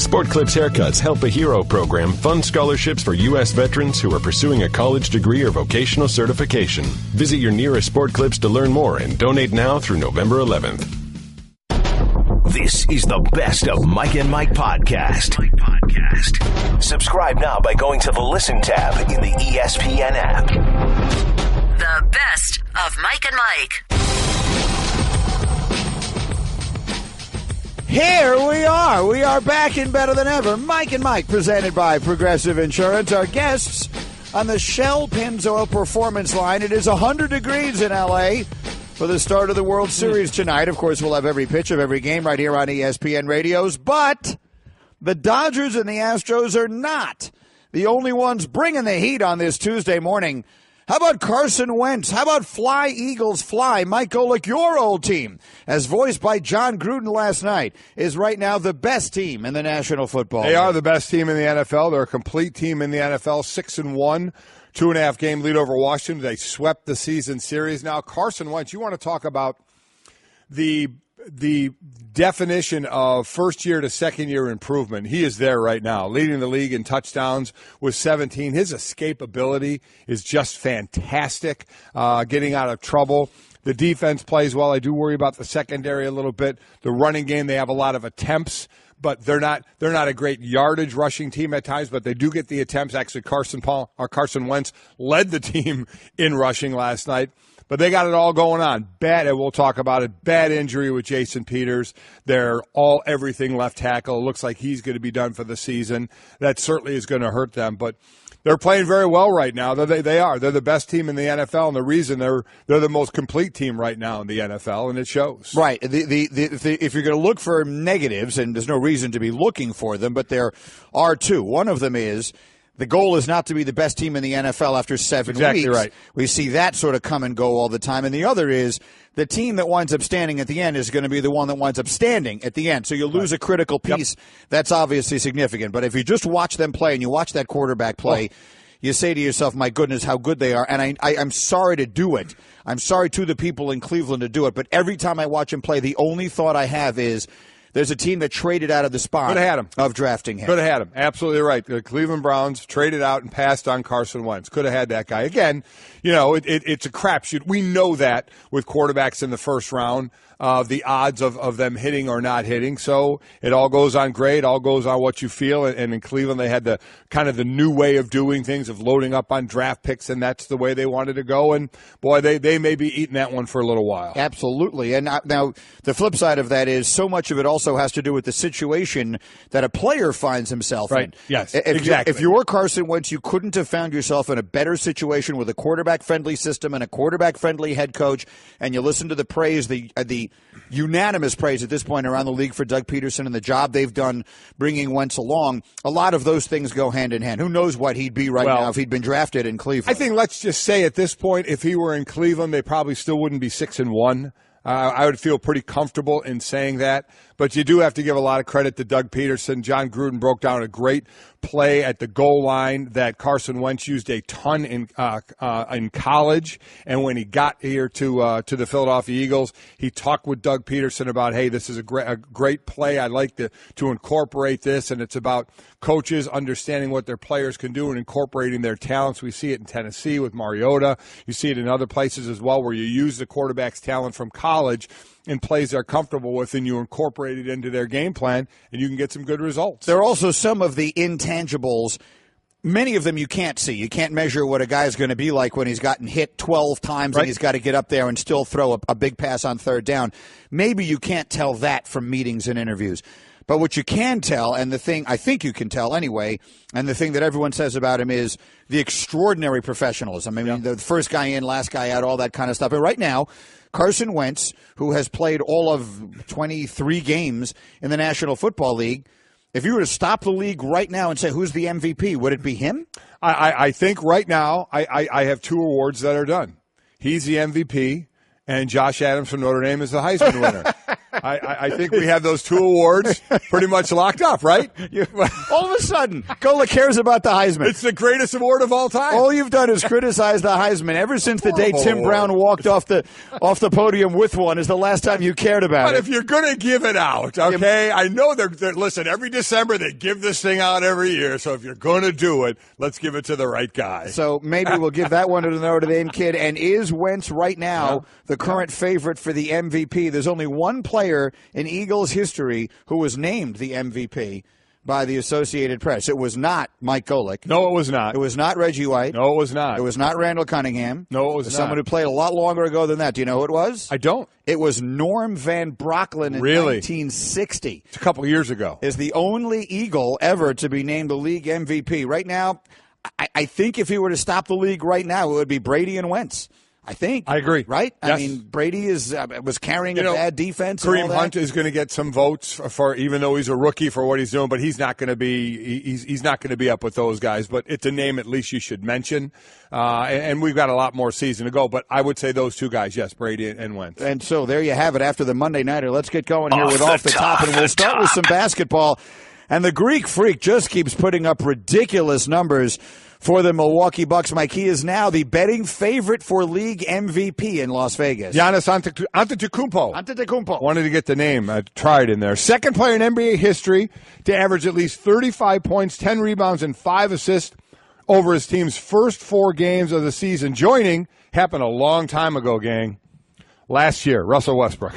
Sport Clips Haircuts Help a Hero program funds scholarships for U.S. veterans who are pursuing a college degree or vocational certification. Visit your nearest Sport Clips to learn more and donate now through November 11th. This is the best of Mike and Mike podcast. Subscribe now by going to the Listen tab in the ESPN app. The best of Mike and Mike. Here we are. We are back and better than ever. Mike and Mike, presented by Progressive Insurance. Our guests on the Shell Pennzoil Performance Line. It is 100 degrees in L.A. for the start of the World Series tonight. Of course, we'll have every pitch of every game right here on ESPN Radios. But the Dodgers and the Astros are not the only ones bringing the heat on this Tuesday morning. How about Carson Wentz? How about Fly, Eagles, Fly? Mike Golic, your old team, as voiced by John Gruden last night, is right now the best team in the National Football League. They are the best team in the NFL. They're a complete team in the NFL, 6-1, 2.5 game lead over Washington. They swept the season series. Now, Carson Wentz, you want to talk about the definition of first-year to second-year improvement. He is there right now, leading the league in touchdowns with 17. His escapability is just fantastic, getting out of trouble. The defense plays well. I do worry about the secondary a little bit. The running game, they have a lot of attempts, but they're not a great yardage rushing team at times, but they do get the attempts. Actually, Carson Wentz led the team in rushing last night. But they got it all going on. Bad, and we'll talk about it, bad injury with Jason Peters. They're all everything left tackle. It looks like he's going to be done for the season. That certainly is going to hurt them. But they're playing very well right now. They are. They're the best team in the NFL, and the reason they're the most complete team right now in the NFL, and it shows. Right. If you're going to look for negatives, and there's no reason to be looking for them, but there are two. One of them is the goal is not to be the best team in the NFL after 7 weeks. Exactly right. We see that sort of come and go all the time. And the other is the team that winds up standing at the end is going to be the one that winds up standing at the end. So you lose a critical piece. Yep. That's obviously significant. But if you just watch them play and you watch that quarterback play, you say to yourself, my goodness, how good they are. And I'm sorry to do it. I'm sorry to the people in Cleveland to do it. But every time I watch him play, the only thought I have is, there's a team that traded out of the spot of drafting him. Could have had him. Absolutely right. The Cleveland Browns traded out and passed on Carson Wentz. Could have had that guy. Again, it's a crapshoot. We know that with quarterbacks in the first round, the odds of them hitting or not hitting. So it all goes on grade, all goes on what you feel. And in Cleveland, they had the kind of the new way of doing things, of loading up on draft picks, and that's the way they wanted to go. And, boy, they may be eating that one for a little while. Absolutely. And now the flip side of that is so much of it also has to do with the situation that a player finds himself in. Yes, exactly. If you were Carson Wentz, you couldn't have found yourself in a better situation with a quarterback-friendly system and a quarterback-friendly head coach, and you listen to the praise, the unanimous praise at this point around the league for Doug Peterson and the job they've done bringing Wentz along. A lot of those things go hand in hand. Who knows what he'd be now if he'd been drafted in Cleveland. I think, let's just say at this point, if he were in Cleveland, they probably still wouldn't be 6-1. I would feel pretty comfortable in saying that. But you do have to give a lot of credit to Doug Peterson. John Gruden broke down a great play at the goal line that Carson Wentz used a ton in college. And when he got here to the Philadelphia Eagles, he talked with Doug Peterson about, hey, this is a great play. I'd like to incorporate this. And it's about coaches understanding what their players can do and incorporating their talents. We see it in Tennessee with Mariota. You see it in other places as well, where you use the quarterback's talent from college in plays they're comfortable with, and you incorporate it into their game plan, and you can get some good results. There are also some of the intangibles. Many of them you can't see. You can't measure what a guy's going to be like when he's gotten hit 12 times and he's got to get up there and still throw a big pass on third down. Maybe you can't tell that from meetings and interviews. But what you can tell, and the thing I think you can tell anyway, and the thing that everyone says about him is the extraordinary professionalism. I mean, the first guy in, last guy out, all that kind of stuff. But right now, Carson Wentz, who has played all of 23 games in the National Football League, if you were to stop the league right now and say, who's the MVP, would it be him? I think right now I have two awards that are done. He's the MVP, and Josh Adams from Notre Dame is the Heisman winner. I think we have those two awards pretty much locked up, right? All of a sudden, Golic cares about the Heisman. It's the greatest award of all time. All you've done is criticize the Heisman ever since the day Tim Brown walked off the podium with one is the last time you cared about it. But if you're going to give it out, okay, I know they're listen, every December they give this thing out every year, so if you're going to do it, let's give it to the right guy. So maybe we'll give that one to the Notre Dame kid. And is Wentz right now the current favorite for the MVP? There's only one player in Eagles history who was named the MVP by the Associated Press. It was not Mike Golic. No, it was not. It was not Reggie White. No, it was not. It was not Randall Cunningham. No, it was not. Someone who played a lot longer ago than that. Do you know who it was? I don't. It was Norm Van Brocklin in 1960. It's a couple of years ago. Is the only Eagle ever to be named the league MVP. Right now, I think if he were to stop the league right now, it would be Brady and Wentz. I think. I agree. Right? Yes. I mean, Brady was carrying a bad defense. Kareem Hunt is going to get some votes for even though he's a rookie for what he's doing, but he's not going to be he's not going to be up with those guys. But it's a name at least you should mention. And we've got a lot more season to go. But I would say those two guys, yes, Brady and Wentz. And so there you have it after the Monday Nighter. Let's get going here with Off the Top, and we'll start with some basketball. And the Greek Freak just keeps putting up ridiculous numbers for the Milwaukee Bucks. Mike, he is now the betting favorite for league MVP in Las Vegas. Giannis Antetokounmpo. Wanted to get the name. I tried in there. Second player in NBA history to average at least 35 points, 10 rebounds, and 5 assists over his team's first 4 games of the season. Joining happened a long time ago, gang. Last year, Russell Westbrook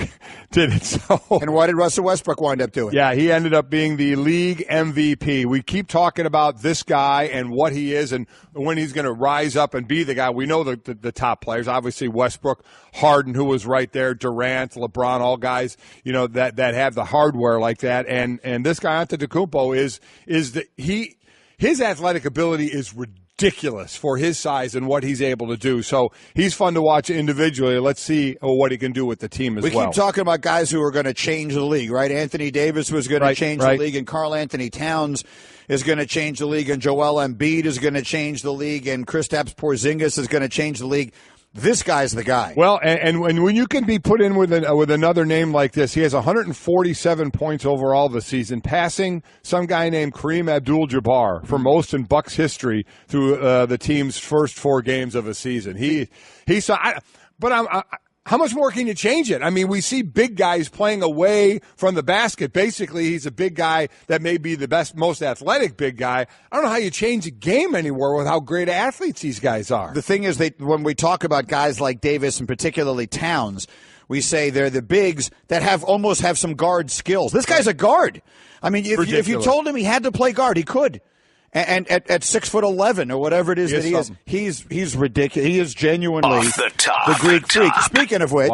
did it. So, and what did Russell Westbrook wind up doing? Yeah, he ended up being the league MVP. We keep talking about this guy and what he is and when he's going to rise up and be the guy. We know the top players, obviously Westbrook, Harden, who was right there, Durant, LeBron, all guys, that have the hardware like that. And this guy Antetokounmpo his athletic ability is ridiculous for his size and what he's able to do. So he's fun to watch individually. Let's see what he can do with the team as well. We keep talking about guys who are going to change the league, right? Anthony Davis was going to change the league, and Karl Anthony Towns is going to change the league, and Joel Embiid is going to change the league, and Kristaps Porzingis is going to change the league. This guy's the guy. Well, and when you can be put in with another name like this, he has 147 points overall this season, passing some guy named Kareem Abdul-Jabbar for most in Bucks history through the team's first 4 games of a season. How much more can you change it? I mean, we see big guys playing away from the basket. Basically, he's a big guy that may be the best, most athletic big guy. I don't know how you change a game anymore with how great athletes these guys are. The thing is, when we talk about guys like Davis and particularly Towns, we say they're the bigs that almost have some guard skills. This guy's a guard. I mean, if you told him he had to play guard, he could. And at 6'11" or whatever it is that he is, he's ridiculous. He is genuinely the Greek freak. Speaking of which,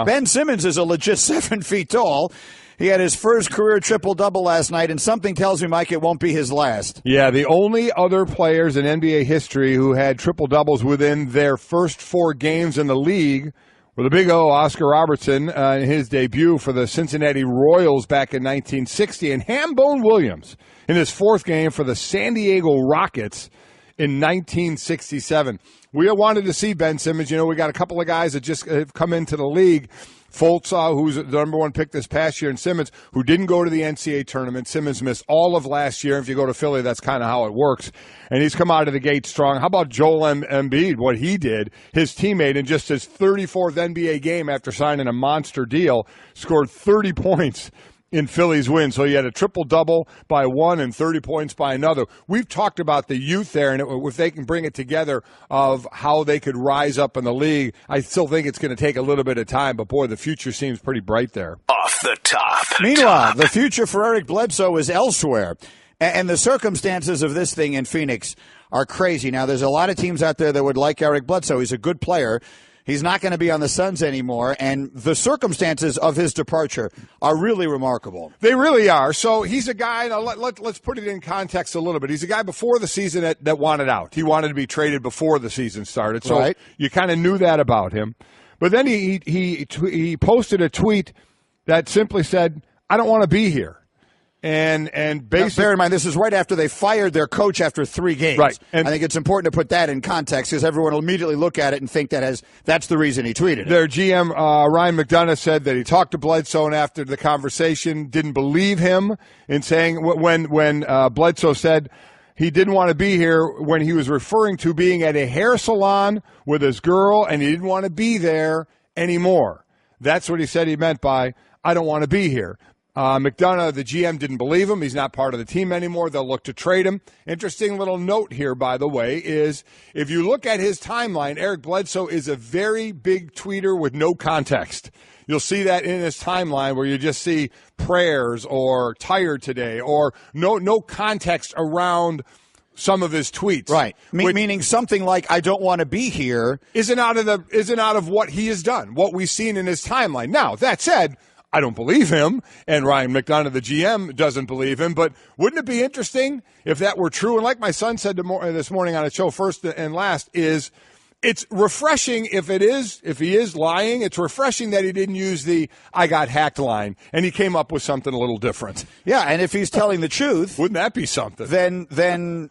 Ben Simmons is a legit 7 feet tall. He had his first career triple-double last night, and something tells me, Mike, it won't be his last. Yeah, the only other players in NBA history who had triple-doubles within their first 4 games in the league were the Big O, Oscar Robertson, in his debut for the Cincinnati Royals back in 1960, and Hambone Williams in his 4th game for the San Diego Rockets in 1967. We wanted to see Ben Simmons. We got a couple of guys that just have come into the league. Fultz, who's the number 1 pick this past year, and Simmons, who didn't go to the NCAA tournament. Simmons missed all of last year. If you go to Philly, that's kind of how it works. And he's come out of the gate strong. How about Joel Embiid, what he did? His teammate in just his 34th NBA game after signing a monster deal, scored 30 points in Philly's win. So you had a triple-double by one and 30 points by another. We've talked about the youth there, and if they can bring it together of how they could rise up in the league, I still think it's going to take a little bit of time, but boy, the future seems pretty bright there. Off the top. Meanwhile, the future for Eric Bledsoe is elsewhere, and the circumstances of this thing in Phoenix are crazy. Now, there's a lot of teams out there that would like Eric Bledsoe. He's a good player. He's not going to be on the Suns anymore, and the circumstances of his departure are really remarkable. They really are. So he's a guy, now let's put it in context a little bit. He's a guy before the season that wanted out. He wanted to be traded before the season started, so you kind of knew that about him. But then he posted a tweet that simply said, I don't want to be here. And basically, bear in mind, this is right after they fired their coach after 3 games. Right. And I think it's important to put that in context because everyone will immediately look at it and think that's the reason he tweeted it. Their GM, Ryan McDonough, said that he talked to Bledsoe and after the conversation didn't believe him in saying when Bledsoe said he didn't want to be here when he was referring to being at a hair salon with his girl and he didn't want to be there anymore. That's what he said he meant by, I don't want to be here. McDonough, the GM, didn't believe him. He's not part of the team anymore. They'll look to trade him. Interesting little note here, by the way, is if you look at his timeline, Eric Bledsoe is a very big tweeter with no context. You'll see that in his timeline where you just see prayers or tired today or no context around some of his tweets. Right. Meaning something like, I don't want to be here. Isn't out of what he has done, what we've seen in his timeline. Now, that said, I don't believe him, and Ryan McDonough, the GM, doesn't believe him. But wouldn't it be interesting if that were true? And like my son said this morning on a show, First and Last, it's refreshing if he is lying. It's refreshing that he didn't use the "I got hacked" line, and he came up with something a little different. Yeah, and if he's telling the truth, wouldn't that be something? Then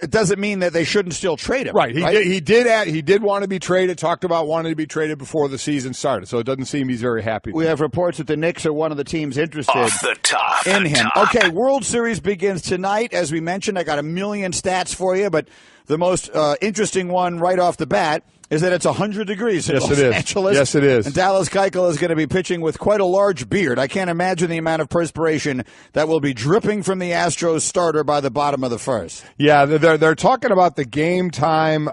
it doesn't mean that they shouldn't still trade him. Right. He did want to be traded, talked about wanting to be traded before the season started. So it doesn't seem he's very happy. We have reports that the Knicks are one of the teams interested Off the top, in him. Top. Okay, World Series begins tonight. As we mentioned, I got 1 million stats for you, but the most interesting one right off the bat is that it's 100 degrees in Los Angeles. Yes, it is. And Dallas Keuchel is going to be pitching with quite a large beard. I can't imagine the amount of perspiration that will be dripping from the Astros starter by the bottom of the first. Yeah, they're talking about the game time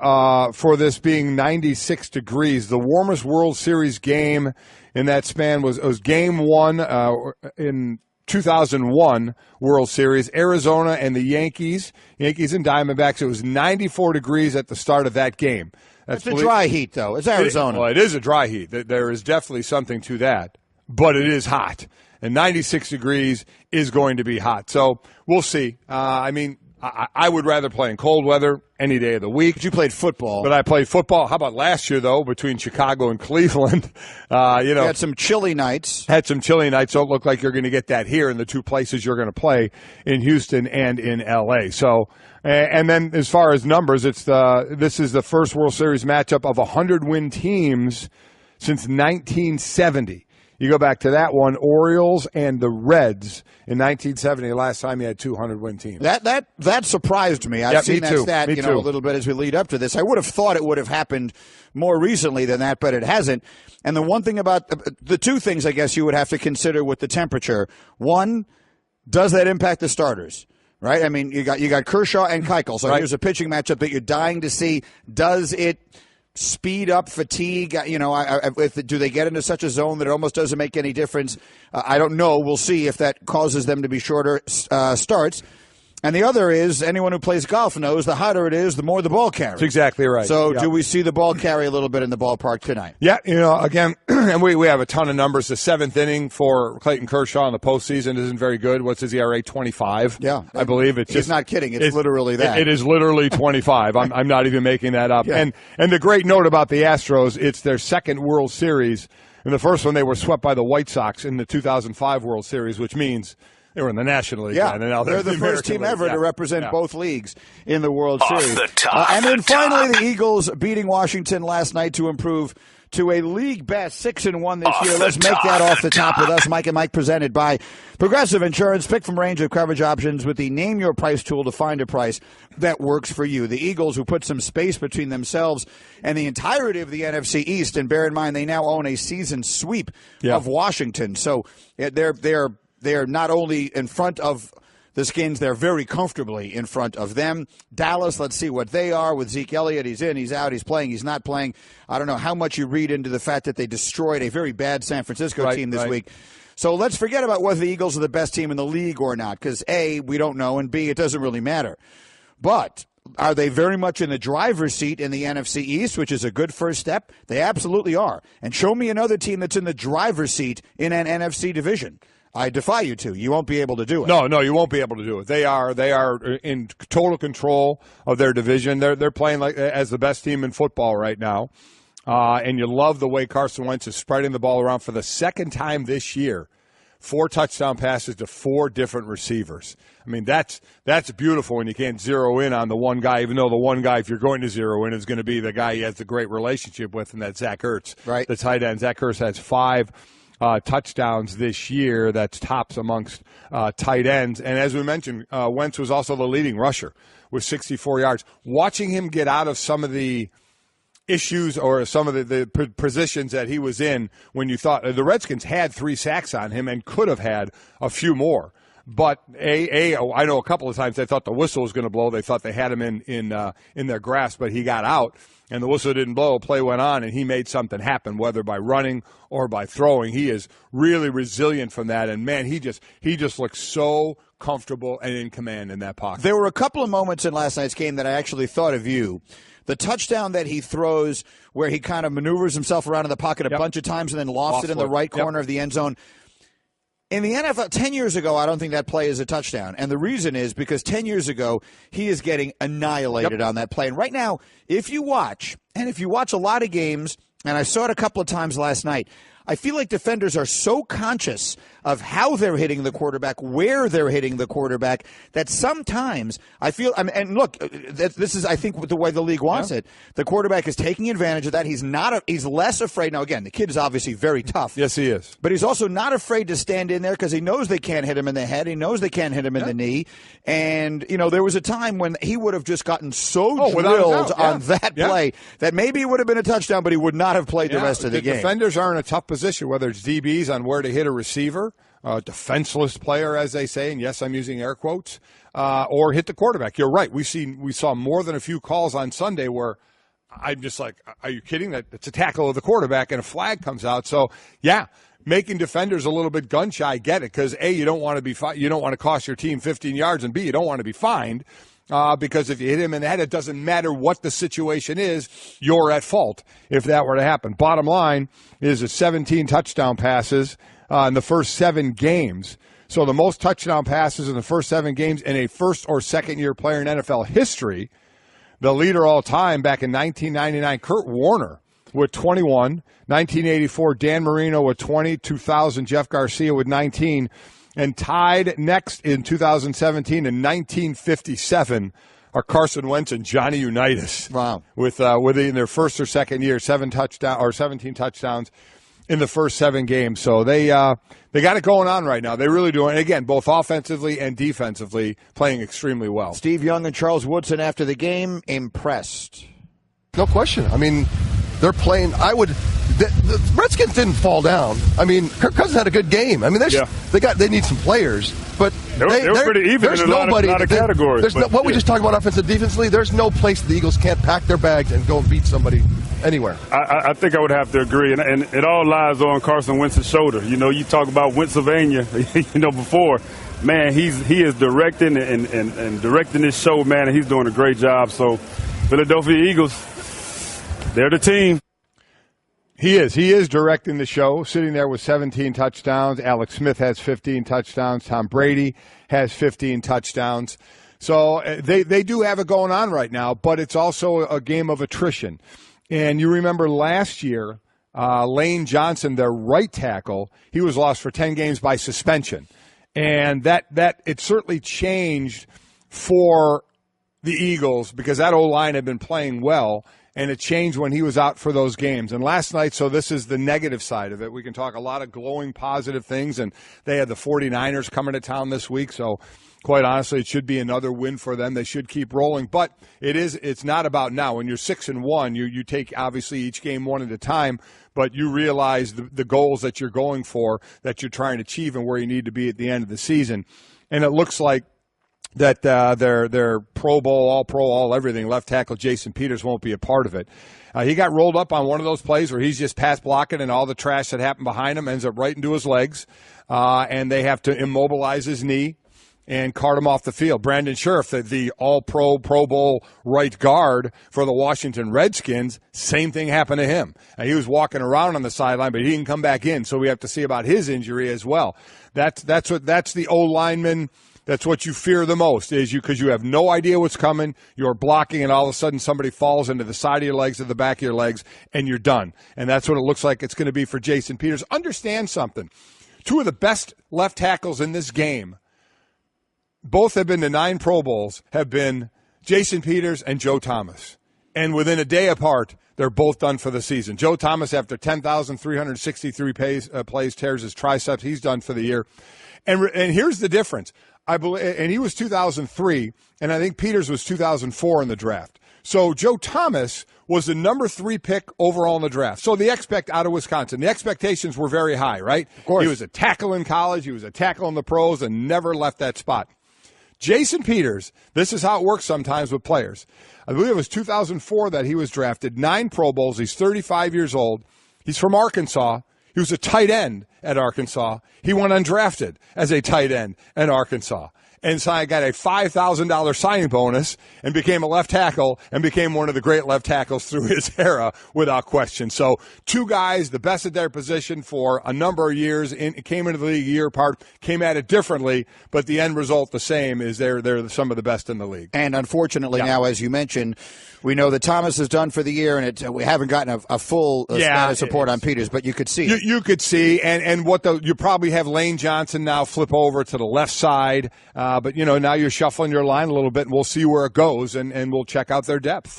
for this being 96 degrees. The warmest World Series game in that span was Game 1 in 2001 World Series, Arizona and the Yankees and Diamondbacks. It was 94 degrees at the start of that game. That's a dry heat, though. It's Arizona. It is a dry heat. There is definitely something to that, but it is hot. And 96 degrees is going to be hot. So we'll see. I would rather play in cold weather any day of the week. But you played football. But I played football. How about last year, though, between Chicago and Cleveland? You had some chilly nights. Don't look like you're going to get that here in the two places you're going to play in Houston and in L.A. So, and then as far as numbers, this is the first World Series matchup of 100-win teams since 1970. You go back to that one, Orioles and the Reds in 1970. Last time you had 200-win teams. That surprised me. I've seen that stat a little bit as we lead up to this. I would have thought it would have happened more recently than that, but it hasn't. And the one thing about the two things I guess you would have to consider with the temperature. One, does that impact the starters? Right? I mean, you got Kershaw and Keuchel. So here's a pitching matchup that you're dying to see. Does it speed up fatigue? Do they get into such a zone that it almost doesn't make any difference? I don't know. We'll see if that causes them to be shorter starts. And the other is, anyone who plays golf knows the hotter it is, the more the ball carries. That's exactly right. So do we see the ball carry a little bit in the ballpark tonight? Yeah, again, and we have a ton of numbers. The seventh inning for Clayton Kershaw in the postseason isn't very good. What's his ERA? 25. Yeah. I believe He's not kidding. It's literally that. It is literally 25. I'm not even making that up. Yeah. And the great note about the Astros, it's their second World Series. In the first one, they were swept by the White Sox in the 2005 World Series, which means they were in the National League. Yeah, and now they're the first team ever to represent both leagues in the World Series. The top, and then finally, the Eagles beating Washington last night to improve to a league best 6-1 this year. Let's make that off the top with us. Mike and Mike presented by Progressive Insurance. Pick from range of coverage options with the Name Your Price tool to find a price that works for you. The Eagles, who put some space between themselves and the entirety of the NFC East, and bear in mind they now own a season sweep of Washington. So they're not only in front of the Skins, they're very comfortably in front of them. Dallas, let's see what they are with Zeke Elliott. He's in, he's out, he's playing, he's not playing. I don't know how much you read into the fact that they destroyed a very bad San Francisco team this week. So let's forget about whether the Eagles are the best team in the league or not, because A, we don't know, and B, it doesn't really matter. But are they very much in the driver's seat in the NFC East, which is a good first step? They absolutely are. And show me another team that's in the driver's seat in an NFC division. I defy you to. You won't be able to do it. No, you won't be able to do it. They are in total control of their division. They're playing like as the best team in football right now. And you love the way Carson Wentz is spreading the ball around for the second time this year. 4 touchdown passes to 4 different receivers. I mean, that's beautiful when you can't zero in on the one guy, even though the one guy, if you're going to zero in, is going to be the guy he has a great relationship with, and that's Zach Ertz, right? The tight end. Zach Ertz has 5 touchdowns this year. That's tops amongst tight ends. And as we mentioned, Wentz was also the leading rusher with 64 yards. Watching him get out of some of the issues or some of the positions that he was in when you thought the Redskins had 3 sacks on him and could have had a few more. But I know a couple of times they thought the whistle was going to blow. They thought they had him in their grasp, but he got out, and the whistle didn't blow. Play went on, and he made something happen, whether by running or by throwing. He is really resilient from that, and man, he just looks so comfortable and in command in that pocket. There were a couple of moments in last night's game that I actually thought of you. The touchdown that he throws where he kind of maneuvers himself around in the pocket a bunch of times and then lofts it in the right corner of the end zone. In the NFL, 10 years ago, I don't think that play is a touchdown. And the reason is because 10 years ago, he is getting annihilated on that play. And right now, if you watch a lot of games, and I saw it a couple of times last night, I feel like defenders are so conscious of how they're hitting the quarterback, where they're hitting the quarterback, that sometimes I feel, and look, this is, I think, the way the league wants it. The quarterback is taking advantage of that. He's less afraid. Now, again, the kid is obviously very tough. Yes, he is. But he's also not afraid to stand in there because he knows they can't hit him in the head. He knows they can't hit him in the knee. And, there was a time when he would have just gotten so drilled on that play that maybe it would have been a touchdown, but he would not have played the rest of the game. Defenders are in a tough position, whether it's DBs on where to hit a receiver, defenseless player, as they say, and yes, I'm using air quotes, or hit the quarterback. You're right. We saw more than a few calls on Sunday where I'm just like, are you kidding? It's a tackle of the quarterback and a flag comes out. So, yeah, making defenders a little bit gun shy. I get it because A, you don't want to cost your team 15 yards, and B, you don't want to be fined. Because if you hit him in the head, it doesn't matter what the situation is, you're at fault if that were to happen. Bottom line is it's 17 touchdown passes in the first 7 games. So the most touchdown passes in the first 7 games in a first or second-year player in NFL history. The leader all time back in 1999, Kurt Warner with 21. 1984, Dan Marino with 20. 2000, Jeff Garcia with 19. And tied next in 2017 and 1957 are Carson Wentz and Johnny Unitas. Wow! With in their first or second year, 17 touchdowns in the first 7 games. So they got it going on right now. They really do. And again, both offensively and defensively, playing extremely well. Steve Young and Charles Woodson after the game, impressed. No question. I mean, they're playing. The Redskins didn't fall down. I mean, Kirk Cousins had a good game. I mean, they need some players, but they were pretty even in a lot of categories. We just talked about offensive defensively. There's no place the Eagles can't pack their bags and go and beat somebody anywhere. I think I would have to agree, and it all lies on Carson Wentz's shoulder. You talk about Pennsylvania, before. Man, he is directing and directing this show, man, and he's doing a great job. So, Philadelphia Eagles, they're the team. He is directing the show, sitting there with 17 touchdowns. Alex Smith has 15 touchdowns. Tom Brady has 15 touchdowns. So they do have it going on right now, but it's also a game of attrition. And you remember last year, Lane Johnson, their right tackle, he was lost for 10 games by suspension. And that it certainly changed for the Eagles because that O-line had been playing well. And it changed when he was out for those games. And last night, so this is the negative side of it. We can talk a lot of glowing positive things, and they had the 49ers coming to town this week. So quite honestly, it should be another win for them. They should keep rolling. But it's not about now. When you're 6-1, you take obviously each game one at a time, but you realize the goals that you're going for, that you're trying to achieve, and where you need to be at the end of the season. And it looks like that their Pro Bowl, All-Pro, all-everything left tackle Jason Peters won't be a part of it. He got rolled up on one of those plays where he's just pass blocking, and all the trash that happened behind him ends up right into his legs, and they have to immobilize his knee and cart him off the field. Brandon Scherff, the All-Pro, Pro Bowl right guard for the Washington Redskins, same thing happened to him. He was walking around on the sideline, but he didn't come back in, so we have to see about his injury as well. That's the O-lineman. That's what you fear the most, is because you have no idea what's coming. You're blocking, and all of a sudden somebody falls into the side of your legs or the back of your legs, and you're done. And that's what it looks like it's going to be for Jason Peters. Understand something. Two of the best left tackles in this game, both have been to 9 Pro Bowls, have been Jason Peters and Joe Thomas. And within a day apart, they're both done for the season. Joe Thomas, after 10,363 plays, tears his triceps. He's done for the year. And here's the difference. I believe, and he was 2003, and I think Peters was 2004 in the draft. So Joe Thomas was the number 3 pick overall in the draft. So out of Wisconsin, the expectations were very high, right? Of course. He was a tackle in college. He was a tackle in the pros and never left that spot. Jason Peters, this is how it works sometimes with players. I believe it was 2004 that he was drafted, 9 Pro Bowls. He's 35 years old. He's from Arkansas. He was a tight end at Arkansas. He went undrafted as a tight end at Arkansas. And so I got a $5,000 signing bonus and became a left tackle and became one of the great left tackles through his era without question. So 2 guys, the best at their position for a number of years, came into the league a year apart, came at it differently, but the end result the same is they're some of the best in the league. And unfortunately now, as you mentioned, we know that Thomas is done for the year, and we haven't gotten a full status report on Peters, but you could see it. You could see, and you probably have Lane Johnson now flip over to the left side, but now you're shuffling your line a little bit, and we'll see where it goes, and we'll check out their depth.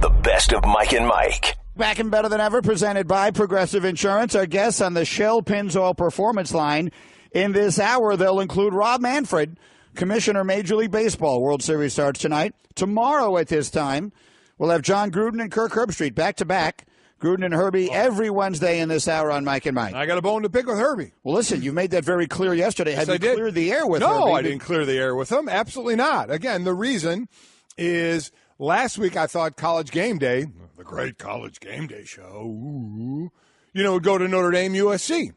The best of Mike and Mike. Back and better than ever, presented by Progressive Insurance. Our guests on the Shell Pennzoil Performance line in this hour, they'll include Rob Manfred, Commissioner, Major League Baseball. World Series starts tonight. Tomorrow at this time, we'll have John Gruden and Kirk Herbstreit back-to-back. Gruden and Herbie every Wednesday in this hour on Mike and Mike. I got a bone to pick with Herbie. Well, listen, you made that very clear yesterday. Have you cleared the air with Herbie? No, I didn't clear the air with him. Absolutely not. Again, the reason is last week I thought College Game Day, the great College Game Day show, would go to Notre Dame, USC.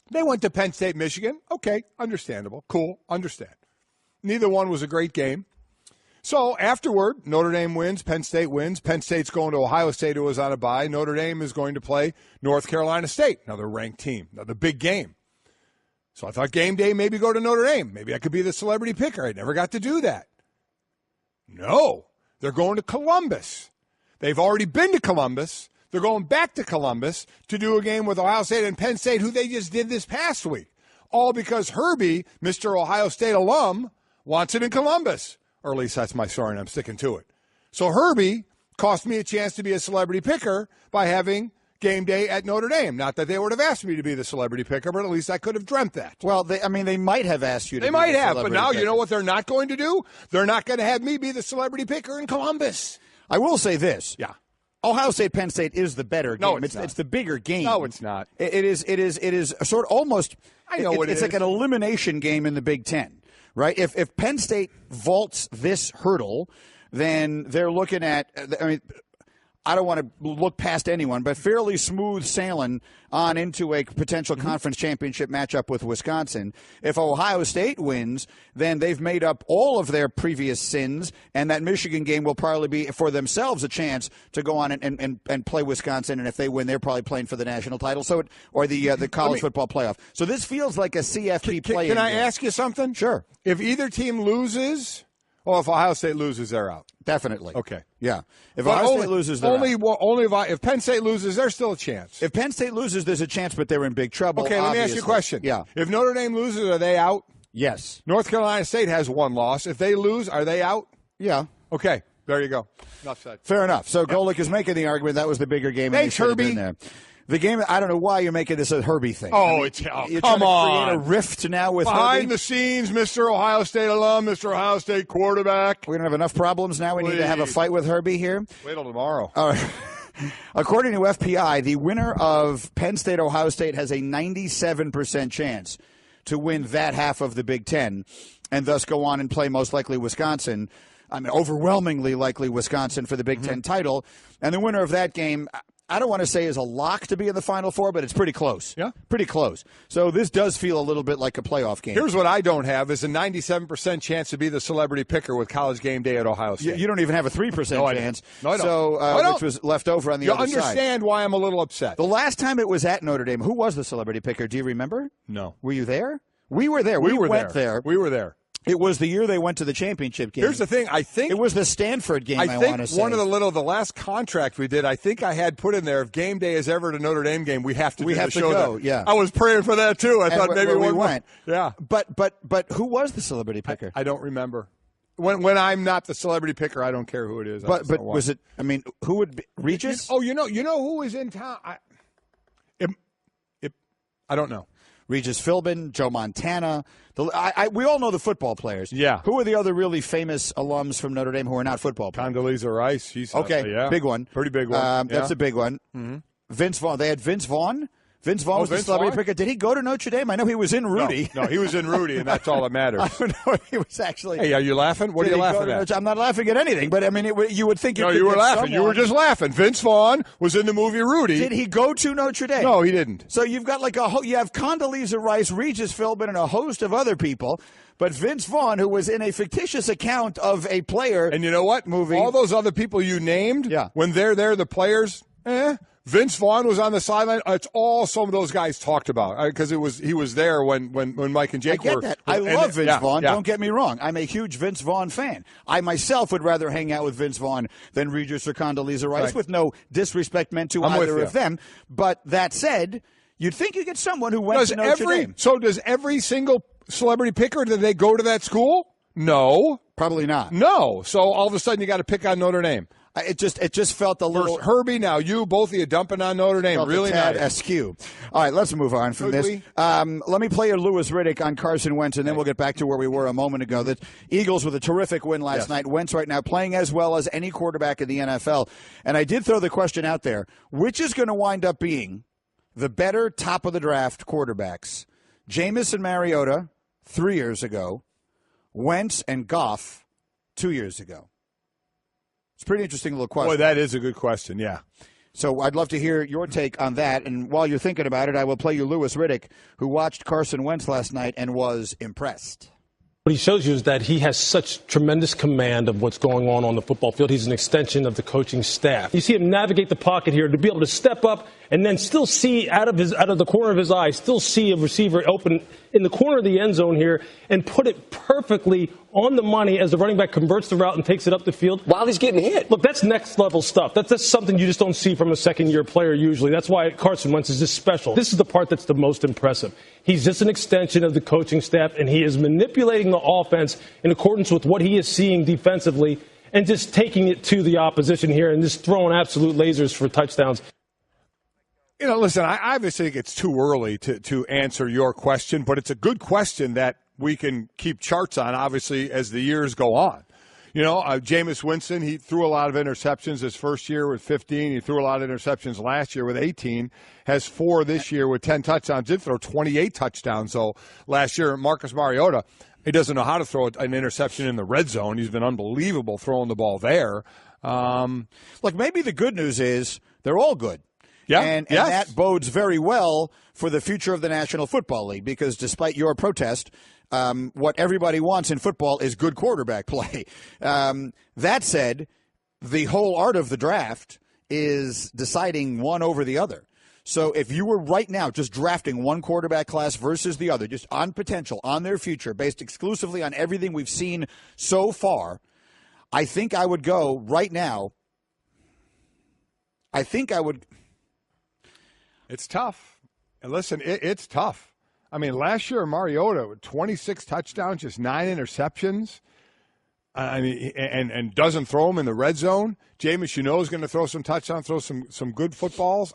They went to Penn State, Michigan. Okay, understandable. Cool, understand. Neither one was a great game. So afterward, Notre Dame wins, Penn State wins. Penn State's going to Ohio State, who was on a bye. Notre Dame is going to play North Carolina State, another ranked team, another big game. So I thought game day, maybe go to Notre Dame. Maybe I could be the celebrity picker. I never got to do that. No, they're going to Columbus. They've already been to Columbus. They're going back to Columbus to do a game with Ohio State and Penn State, who they just did this past week. All because Herbie, Mr. Ohio State alum, wants it in Columbus. Or at least that's my story, and I'm sticking to it. So Herbie cost me a chance to be a celebrity picker by having game day at Notre Dame. Not that they would have asked me to be the celebrity picker, but at least I could have dreamt that. Well, they might have asked you to be the celebrity picker. They might have, but now picker. You know what they're not going to do? They're not going to have me be the celebrity picker in Columbus. I will say this. Yeah. Ohio State, Penn State is the better game. No, it's not. It's the bigger game. No, it's not. It is sort of almost. I know what it is. It's like an elimination game in the Big Ten. Right? If Penn State vaults this hurdle, then they're looking at, I don't want to look past anyone, but fairly smooth sailing on into a potential conference championship matchup with Wisconsin. If Ohio State wins, then they've made up all of their previous sins, and that Michigan game will probably be for themselves a chance to go on and play Wisconsin. And if they win, they're probably playing for the national title, or the college football playoff. So this feels like a CFP play. Can I ask you something? Sure. If either team loses, if Ohio State loses, they're out. Definitely. Okay. Yeah. If Ohio State loses, they're out. If Penn State loses, there's still a chance. If Penn State loses, there's a chance, but they're in big trouble. Okay, let me ask you a question. Yeah. If Notre Dame loses, are they out? Yes. North Carolina State has one loss. If they lose, are they out? Yeah. Okay. There you go. Enough said. Fair enough. So Golic is making the argument that was the bigger game. Thanks, Herbie. The game, I don't know why you're making this a Herbie thing. You're come on. Create a rift now with behind Herbie? The scenes, Mr. Ohio State alum, Mr. Ohio State quarterback. We don't have enough problems now. We need to have a fight with Herbie here. Wait till tomorrow. All right. According to FPI, the winner of Penn State Ohio State has a 97% chance to win that half of the Big Ten, and thus go on and play most likely Wisconsin. Overwhelmingly likely Wisconsin for the Big Ten title. And the winner of that game, I don't want to say is a lock to be in the Final Four, but it's pretty close. Yeah. Pretty close. So this does feel a little bit like a playoff game. Here's what I don't have is a 97% chance to be the celebrity picker with College Game Day at Ohio State. You don't even have a 3% chance. No, I don't. So, which was left over on the other side. You understand why I'm a little upset. The last time it was at Notre Dame, who was the celebrity picker? Do you remember? No. Were you there? We were there. We went there. We were there. It was the year they went to the championship game. Here's the thing. I think it was the Stanford game. I think want to say one of the last contract we did. I think I had put in there if game day is ever at a Notre Dame game, we have to do the show go. There. Yeah, I was praying for that too. I thought maybe we went. Yeah, but who was the celebrity picker? I don't remember. When I'm not the celebrity picker, I don't care who it is. But was it? I mean, who would be Regis? You know who was in town. I don't know. Regis Philbin, Joe Montana. We all know the football players. Yeah. Who are the other really famous alums from Notre Dame who are not football players? Condoleezza Rice. She's okay. Big one. Pretty big one. That's a big one. Mm-hmm. Vince Vaughn. They had Vince Vaughn. Vince Vaughn was the celebrity picker. Did he go to Notre Dame? I know he was in Rudy. No, he was in Rudy, and that's all that matters. I don't know if he was actually. Hey, are you laughing? What are you laughing at? I'm not laughing at anything, but I mean, you would think you could you were laughing. Someone. You were just laughing. Vince Vaughn was in the movie Rudy. Did he go to Notre Dame? No, he didn't. So you've got you have Condoleezza Rice, Regis Philbin, and a host of other people. But Vince Vaughn, who was in a fictitious account of a player. And you know what? Movie. All those other people you named, when they're there, the players, Vince Vaughn was on the sideline. It's all some of those guys talked about because he was there when Mike and Jake were. I get that. I love Vince Vaughn. Don't get me wrong. I'm a huge Vince Vaughn fan. I myself would rather hang out with Vince Vaughn than Regis or Condoleezza Rice, with no disrespect meant to either of them. But that said, you'd think you get someone who went to Notre Dame. So does every single celebrity picker, did they go to that school? No. Probably not. No. So all of a sudden you got to pick on Notre Dame. It just felt a little Herbie. Now you both of you dumping on Notre Dame, really tad not askew. All right, let's move on from this. Let me play a Louis Riddick on Carson Wentz, and then we'll get back to where we were a moment ago. The Eagles with a terrific win last night. Wentz right now playing as well as any quarterback in the NFL. And I did throw the question out there: which is going to wind up being the better top of the draft quarterbacks? Jameis and Mariota 3 years ago, Wentz and Goff 2 years ago. It's a pretty interesting little question. Boy, that is a good question, yeah. So I'd love to hear your take on that. And while you're thinking about it, I will play you Louis Riddick, who watched Carson Wentz last night and was impressed. What he shows you is that he has such tremendous command of what's going on the football field. He's an extension of the coaching staff. You see him navigate the pocket here to be able to step up and then still see out of the corner of his eye, still see a receiver open in the corner of the end zone here and put it perfectly on the money as the running back converts the route and takes it up the field. While he's getting hit. Look, that's next level stuff. That's something you just don't see from a second-year player usually. That's why Carson Wentz is just special. This is the part that's the most impressive. He's just an extension of the coaching staff, and he is manipulating the offense in accordance with what he is seeing defensively and just taking it to the opposition here and just throwing absolute lasers for touchdowns. You know, listen, I obviously think it's too early to answer your question, but it's a good question that we can keep charts on, obviously, as the years go on. You know, Jameis Winston, he threw a lot of interceptions his first year with 15. He threw a lot of interceptions last year with 18. Has 4 this year with 10 touchdowns. Did throw 28 touchdowns, though, last year. Marcus Mariota, he doesn't know how to throw an interception in the red zone. He's been unbelievable throwing the ball there. Look, maybe the good news is they're all good. Yeah, and that bodes very well for the future of the National Football League because despite your protest, what everybody wants in football is good quarterback play. That said, the whole art of the draft is deciding one over the other. So if you were right now just drafting one quarterback class versus the other, just on potential, on their future, based exclusively on everything we've seen so far, I think I would go right now. It's tough. And listen, it's tough. I mean, last year, Mariota with 26 touchdowns, just 9 interceptions. I mean, and doesn't throw them in the red zone. Jameis, is going to throw some touchdowns, throw some good footballs.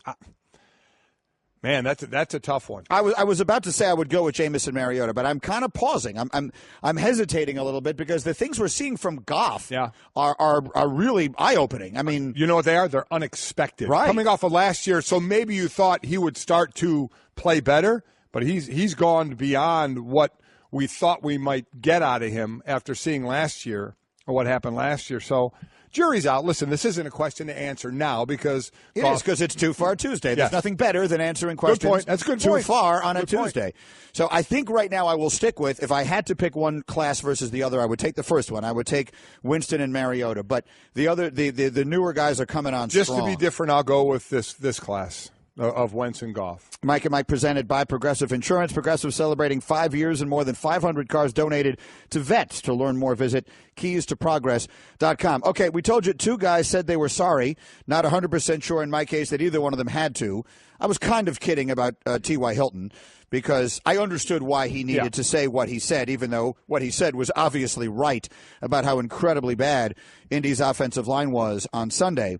Man, that's a tough one. I was about to say I would go with Jameis and Mariota, but I'm kind of pausing. I'm hesitating a little bit because the things we're seeing from Goff are really eye-opening. I mean, you know what they are? They're unexpected. Right. Coming off of last year, so maybe you thought he would start to play better, but he's gone beyond what we thought we might get out of him after seeing last year or what happened last year. So jury's out. Listen, this isn't a question to answer now because it is because it's Too Far Tuesday. There's nothing better than answering questions. Good point. That's a good too point. far on good a Tuesday. Point. So I think right now I will stick with, if I had to pick one class versus the other, I would take the first one. I would take Winston and Mariota. But the other, the newer guys are coming on just strong. To be different, I'll go with this class. of Wentz and Goff. Mike and Mike presented by Progressive Insurance. Progressive celebrating 5 years and more than 500 cars donated to vets. To learn more, visit keystoprogress.com. Okay, we told you 2 guys said they were sorry. Not 100% sure in my case that either one of them had to. I was kind of kidding about T.Y. Hilton because I understood why he needed to say what he said, even though what he said was obviously right about how incredibly bad Indy's offensive line was on Sunday.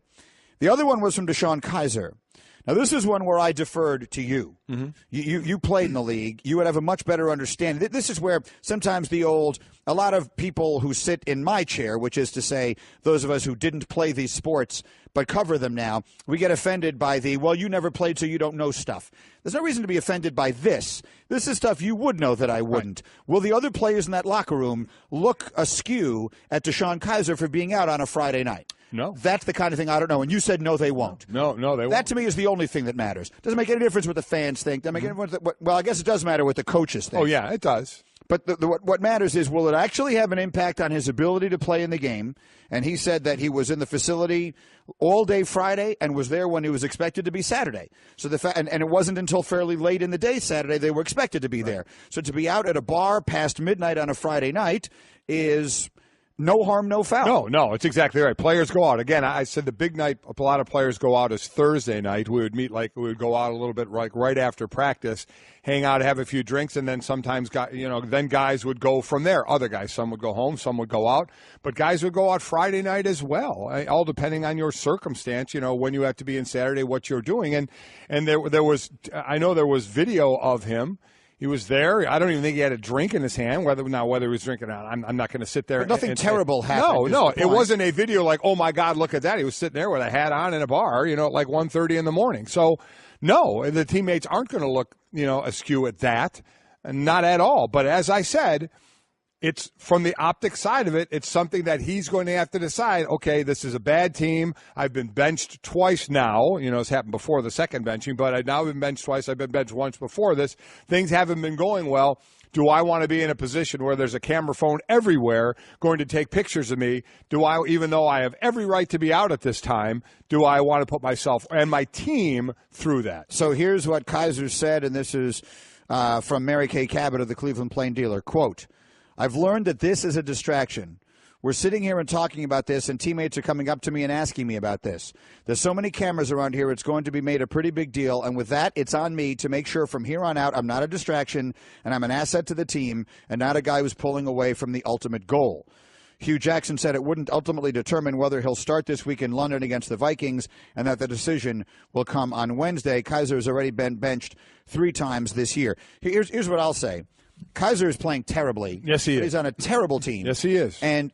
The other one was from Deshaun Kaiser. Now, this is one where I deferred to you. Mm-hmm. You played in the league. You would have a much better understanding. This is where sometimes a lot of people who sit in my chair, which is to say those of us who didn't play these sports but cover them now, we get offended by well, you never played so you don't know stuff. There's no reason to be offended by this. This is stuff you would know that I wouldn't. Right. Will the other players in that locker room look askew at Deshaun Kaiser for being out on a Friday night? No. That's the kind of thing I don't know. And you said no, they won't. No, they won't. That to me is the only thing that matters. Doesn't make any difference what the fans think. Doesn't make any difference. Well, I guess it does matter what the coaches think. Oh, yeah, it does. But what matters is, will it actually have an impact on his ability to play in the game? And he said that he was in the facility all day Friday and was there when he was expected to be Saturday. So and it wasn't until fairly late in the day Saturday they were expected to be there. So to be out at a bar past midnight on a Friday night is no harm, no foul. No, it's exactly right. Players go out. Again, I said the big night a lot of players go out is Thursday night. We would go out a little bit right after practice, hang out, have a few drinks, and then sometimes then guys would go from there. Other guys, some would go home, some would go out, but guys would go out Friday night as well, all depending on your circumstance, when you have to be in Saturday, what you're doing. And there was video of him. He was there. I don't even think he had a drink in his hand. Whether he was drinking, I'm not going to sit there. But nothing terrible happened. No, it wasn't a video like, oh my God, look at that. He was sitting there with a hat on in a bar, at like 1:30 in the morning. So, no, the teammates aren't going to look, askew at that, not at all. But as I said, it's from the optic side of it. It's something that he's going to have to decide. Okay, this is a bad team. I've been benched twice now. It's happened before the second benching, but I've now been benched twice. I've been benched once before this. Things haven't been going well. Do I want to be in a position where there's a camera phone everywhere going to take pictures of me? Do I, even though I have every right to be out at this time, do I want to put myself and my team through that? So here's what Kaiser said, and this is from Mary Kay Cabot of the Cleveland Plain Dealer. Quote, I've learned that this is a distraction. We're sitting here and talking about this, and teammates are coming up to me and asking me about this. There's so many cameras around here, it's going to be made a pretty big deal. And with that, it's on me to make sure from here on out I'm not a distraction and I'm an asset to the team and not a guy who's pulling away from the ultimate goal. Hugh Jackson said it wouldn't ultimately determine whether he'll start this week in London against the Vikings and that the decision will come on Wednesday. Kaiser has already been benched 3 times this year. Here's what I'll say. Kaiser is playing terribly. Yes, he is. He's on a terrible team. Yes, he is. And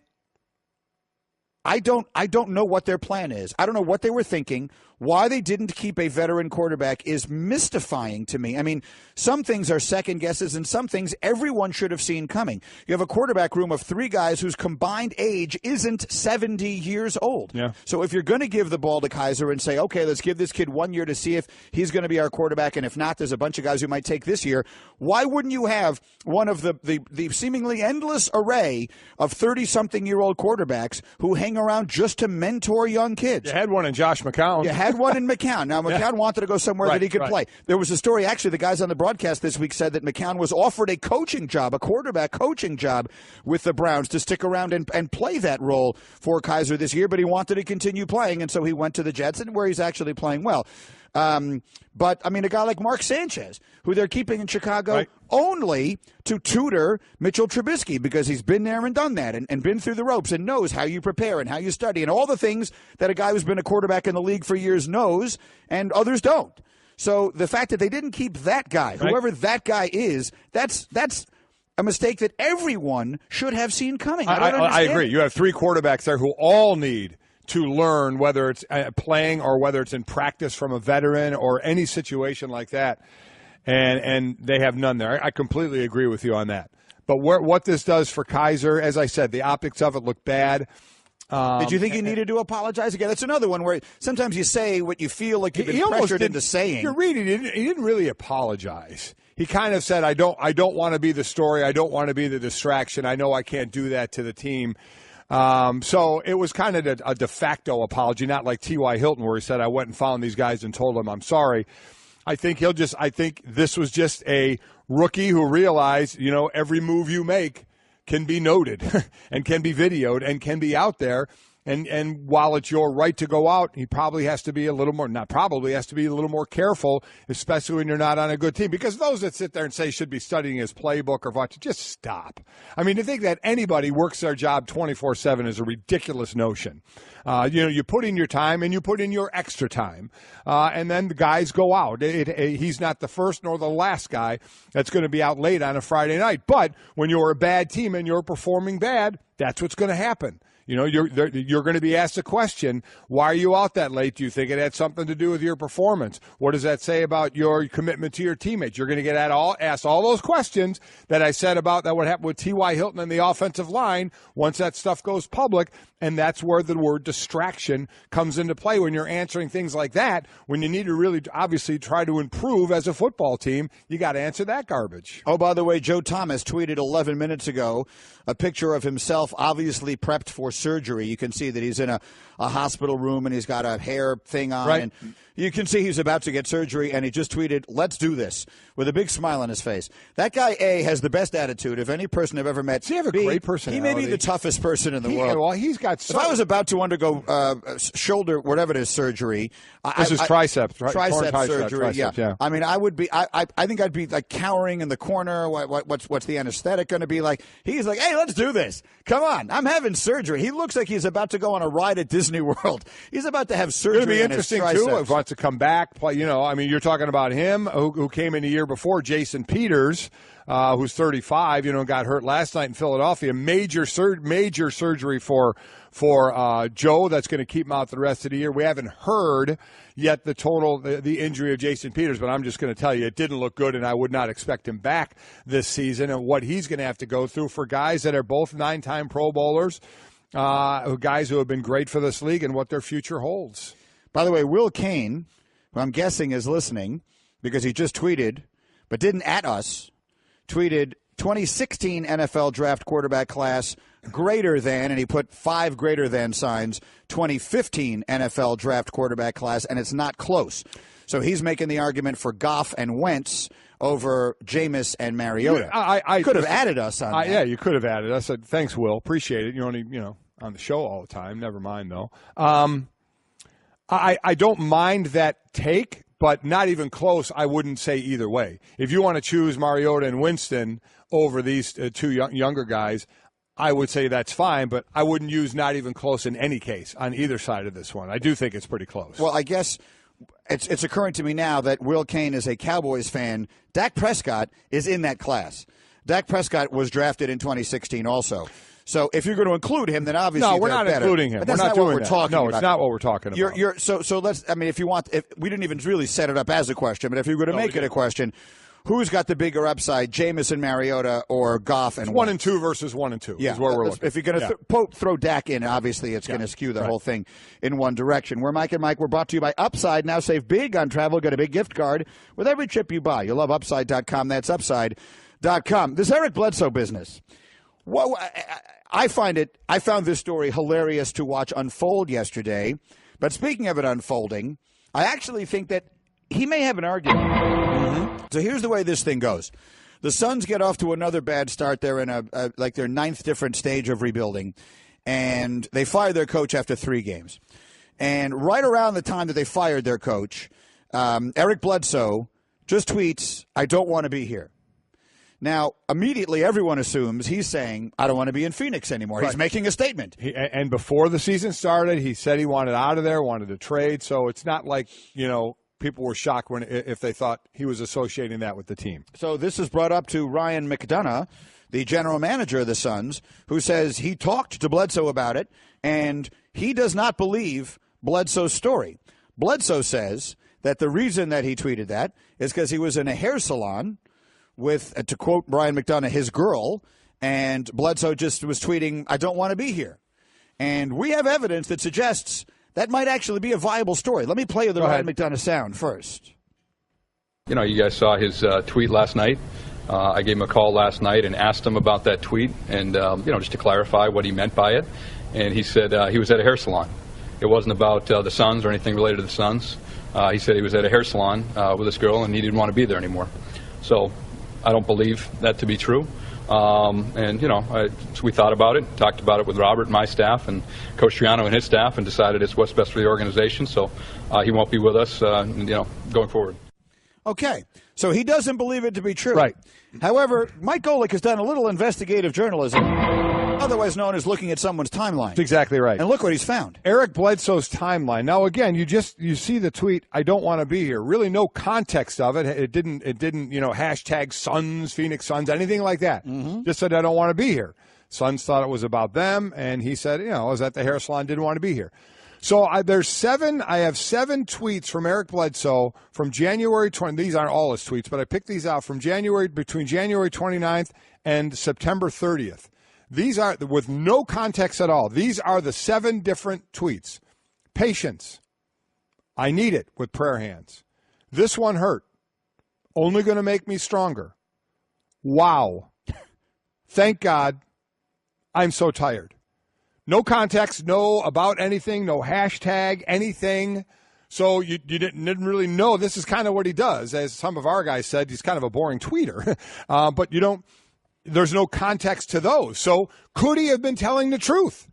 I don't know what their plan is. I don't know what they were thinking. Why they didn't keep a veteran quarterback is mystifying to me. I mean, some things are second guesses, and some things everyone should have seen coming. You have a quarterback room of 3 guys whose combined age isn't 70 years old. Yeah. So if you're going to give the ball to Kaiser and say, okay, let's give this kid 1 year to see if he's going to be our quarterback, and if not, there's a bunch of guys who might take this year, why wouldn't you have one of the seemingly endless array of 30-something-year-old quarterbacks who hang around just to mentor young kids? You had one in Josh McCown. You had one in McCown. Now, McCown wanted to go somewhere that he could play. There was a story, actually, the guys on the broadcast this week said that McCown was offered a coaching job, a quarterback coaching job with the Browns to stick around and play that role for Kaiser this year, but he wanted to continue playing, and so he went to the Jets, and where he's actually playing well. But, I mean, a guy like Mark Sanchez, who they're keeping in Chicago only to tutor Mitchell Trubisky because he's been there and done that and been through the ropes and knows how you prepare and how you study and all the things that a guy who's been a quarterback in the league for years knows and others don't. So the fact that they didn't keep that guy, whoever that guy is, that's a mistake that everyone should have seen coming. I agree. You have 3 quarterbacks there who all need to learn, whether it's playing or whether it's in practice from a veteran or any situation like that, and they have none there. I completely agree with you on that. But what this does for Kaiser, as I said, the optics of it look bad. Did you think he needed to apologize again? That's another one where sometimes you say what you feel like you've been pressured into saying. You're reading. He didn't really apologize. He kind of said, I don't want to be the story. I don't want to be the distraction. I know I can't do that to the team. So it was kind of a de facto apology, not like T.Y. Hilton where he said, I went and found these guys and told them I'm sorry. I think this was just a rookie who realized, every move you make can be noted and can be videoed and can be out there. And while it's your right to go out, he probably has to be a little more careful, especially when you're not on a good team. Because those that sit there and say should be studying his playbook or watching, just stop. I mean, to think that anybody works their job 24/7 is a ridiculous notion. You put in your time and you put in your extra time, and then the guys go out. He's not the first nor the last guy that's going to be out late on a Friday night. But when you're a bad team and you're performing bad, that's what's going to happen. You're going to be asked a question. Why are you out that late? Do you think it had something to do with your performance? What does that say about your commitment to your teammates? You're going to get asked all those questions that I said about that what happened with T.Y. Hilton and the offensive line once that stuff goes public. And that's where the word distraction comes into play when you're answering things like that. When you need to really obviously try to improve as a football team, you got to answer that garbage. Oh, by the way, Joe Thomas tweeted 11 minutes ago a picture of himself obviously prepped for surgery. You can see that he's in a hospital room and he's got a hair thing on. Right. And you can see he's about to get surgery, and he just tweeted, "Let's do this," with a big smile on his face. That guy, A, has the best attitude of any person I've ever met. Does he have a great personality? He may be the toughest person in the world. Well, he's got If I was about to undergo shoulder, whatever it is, surgery. This is tricep surgery, yeah. I mean, I would be, I think I'd be like cowering in the corner. What's the anesthetic going to be like? He's like, "Hey, let's do this. Come on. I'm having surgery." He looks like he's about to go on a ride at Disney World. He's about to have surgery. It's going to be interesting, too, if he wants to come back, play. You're talking about him who came in a year before, Jason Peters, who's 35, got hurt last night in Philadelphia. Major surgery for Joe that's going to keep him out the rest of the year. We haven't heard yet the injury of Jason Peters, but I'm just going to tell you it didn't look good, and I would not expect him back this season, and what he's going to have to go through for guys that are both 9-time Pro Bowlers, guys who have been great for this league, and what their future holds. By the way, Will Kane, who I'm guessing is listening because he just tweeted, but didn't at us, tweeted 2016 NFL draft quarterback class greater than, and he put 5 greater than signs, 2015 NFL draft quarterback class, and it's not close. So he's making the argument for Goff and Wentz over Jameis and Mariota. I could have added us on that. Yeah, you could have added us. Thanks, Will. Appreciate it. You're only, on the show all the time. Never mind, though. I don't mind that take, but not even close. I wouldn't say either way. If you want to choose Mariota and Winston over these two younger guys, I would say that's fine, but I wouldn't use not even close in any case on either side of this one. I do think it's pretty close. Well, I guess it's occurring to me now that Will Kane is a Cowboys fan. Dak Prescott is in that class. Dak Prescott was drafted in 2016 also. So if you're going to include him, then obviously no, we're not better. including him. But that's we're not not doing what we're that. talking about. No, it's not what we're talking about. So let's. I mean, if we didn't even really set it up as a question, but if you're going to make it a question, who's got the bigger upside, Jameis and Mariota or Goff and 1 and 2 versus 1 and 2? Yeah, is where we're looking. If you're going to throw Dak in, obviously it's going to skew the whole thing in one direction. We're Mike and Mike. We're brought to you by Upside. Now save big on travel. Get a big gift card with every trip you buy. You love Upside.com. That's Upside.com. This Eric Bledsoe business. Well, I found this story hilarious to watch unfold yesterday. But speaking of it unfolding, I actually think that he may have an argument. Mm-hmm. So here's the way this thing goes. The Suns get off to another bad start. They're in their 9th different stage of rebuilding. And they fire their coach after 3 games. And right around the time that they fired their coach, Eric Bledsoe just tweets, "I don't want to be here." Now, immediately everyone assumes he's saying, "I don't want to be in Phoenix anymore." Right. He's making a statement. And before the season started, he said he wanted out of there, wanted to trade. So it's not like, people were shocked if they thought he was associating that with the team. So this is brought up to Ryan McDonough, the general manager of the Suns, who says he talked to Bledsoe about it, and he does not believe Bledsoe's story. Bledsoe says that the reason that he tweeted that is because he was in a hair salon with, to quote Brian McDonough, his girl, and Bledsoe just was tweeting, "I don't want to be here." And we have evidence that suggests that might actually be a viable story. Let me play you the Ryan McDonough sound first. You guys saw his tweet last night. I gave him a call last night and asked him about that tweet and, just to clarify what he meant by it. And he said he was at a hair salon. It wasn't about the Suns or anything related to the Suns. He said he was at a hair salon with this girl and he didn't want to be there anymore. So I don't believe that to be true. So we thought about it, talked about it with Robert and my staff and Coach Triano and his staff, and decided it's what's best for the organization. So he won't be with us, going forward. Okay, so he doesn't believe it to be true. Right. However, Mike Golic has done a little investigative journalism, otherwise known as looking at someone's timeline. That's exactly right. And look what he's found. Eric Bledsoe's timeline. Now, again, you see the tweet, I don't want to be here. Really no context of it. It didn't, hashtag Suns, Phoenix Suns, anything like that. Mm-hmm. Just said, I don't want to be here. Suns thought it was about them, and he said, I was at the hair salon, didn't want to be here. So I have 7 tweets from Eric Bledsoe from January 20. These aren't all his tweets, but I picked these out from between January 29th and September 30th. These are, with no context at all, these are the 7 different tweets. Patience. I need it with prayer hands. This one hurt. Only going to make me stronger. Wow. Thank God. I'm so tired. No context, no about anything, no hashtag, anything. So you didn't really know. This is kind of what he does. As some of our guys said, he's kind of a boring tweeter. But there's no context to those. So could he have been telling the truth?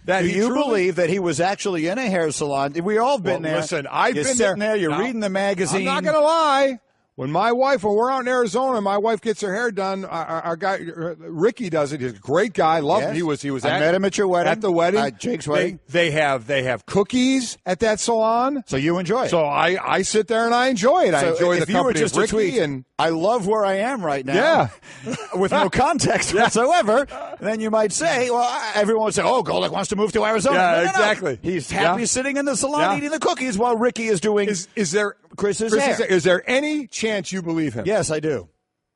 Do you believe that he was actually in a hair salon? We all been there. Listen, I've been been sitting there. You're reading the magazine. I'm not going to lie. When we're out in Arizona, my wife gets her hair done. Our guy Ricky does it. He's a great guy. Love him. He was. I met him at your wedding. At the wedding, Jake's wedding. They have cookies at that salon. So you enjoy it. So I sit there and I enjoy it. I enjoy the company of Ricky. And I love where I am right now. Yeah, with no context whatsoever. Then you might say, well, everyone would say, oh, Golic wants to move to Arizona. Yeah, no. exactly. He's happy sitting in the salon eating the cookies while Ricky is doing. Is there Chris's hair? Is there any chance you believe him? Yes, I do.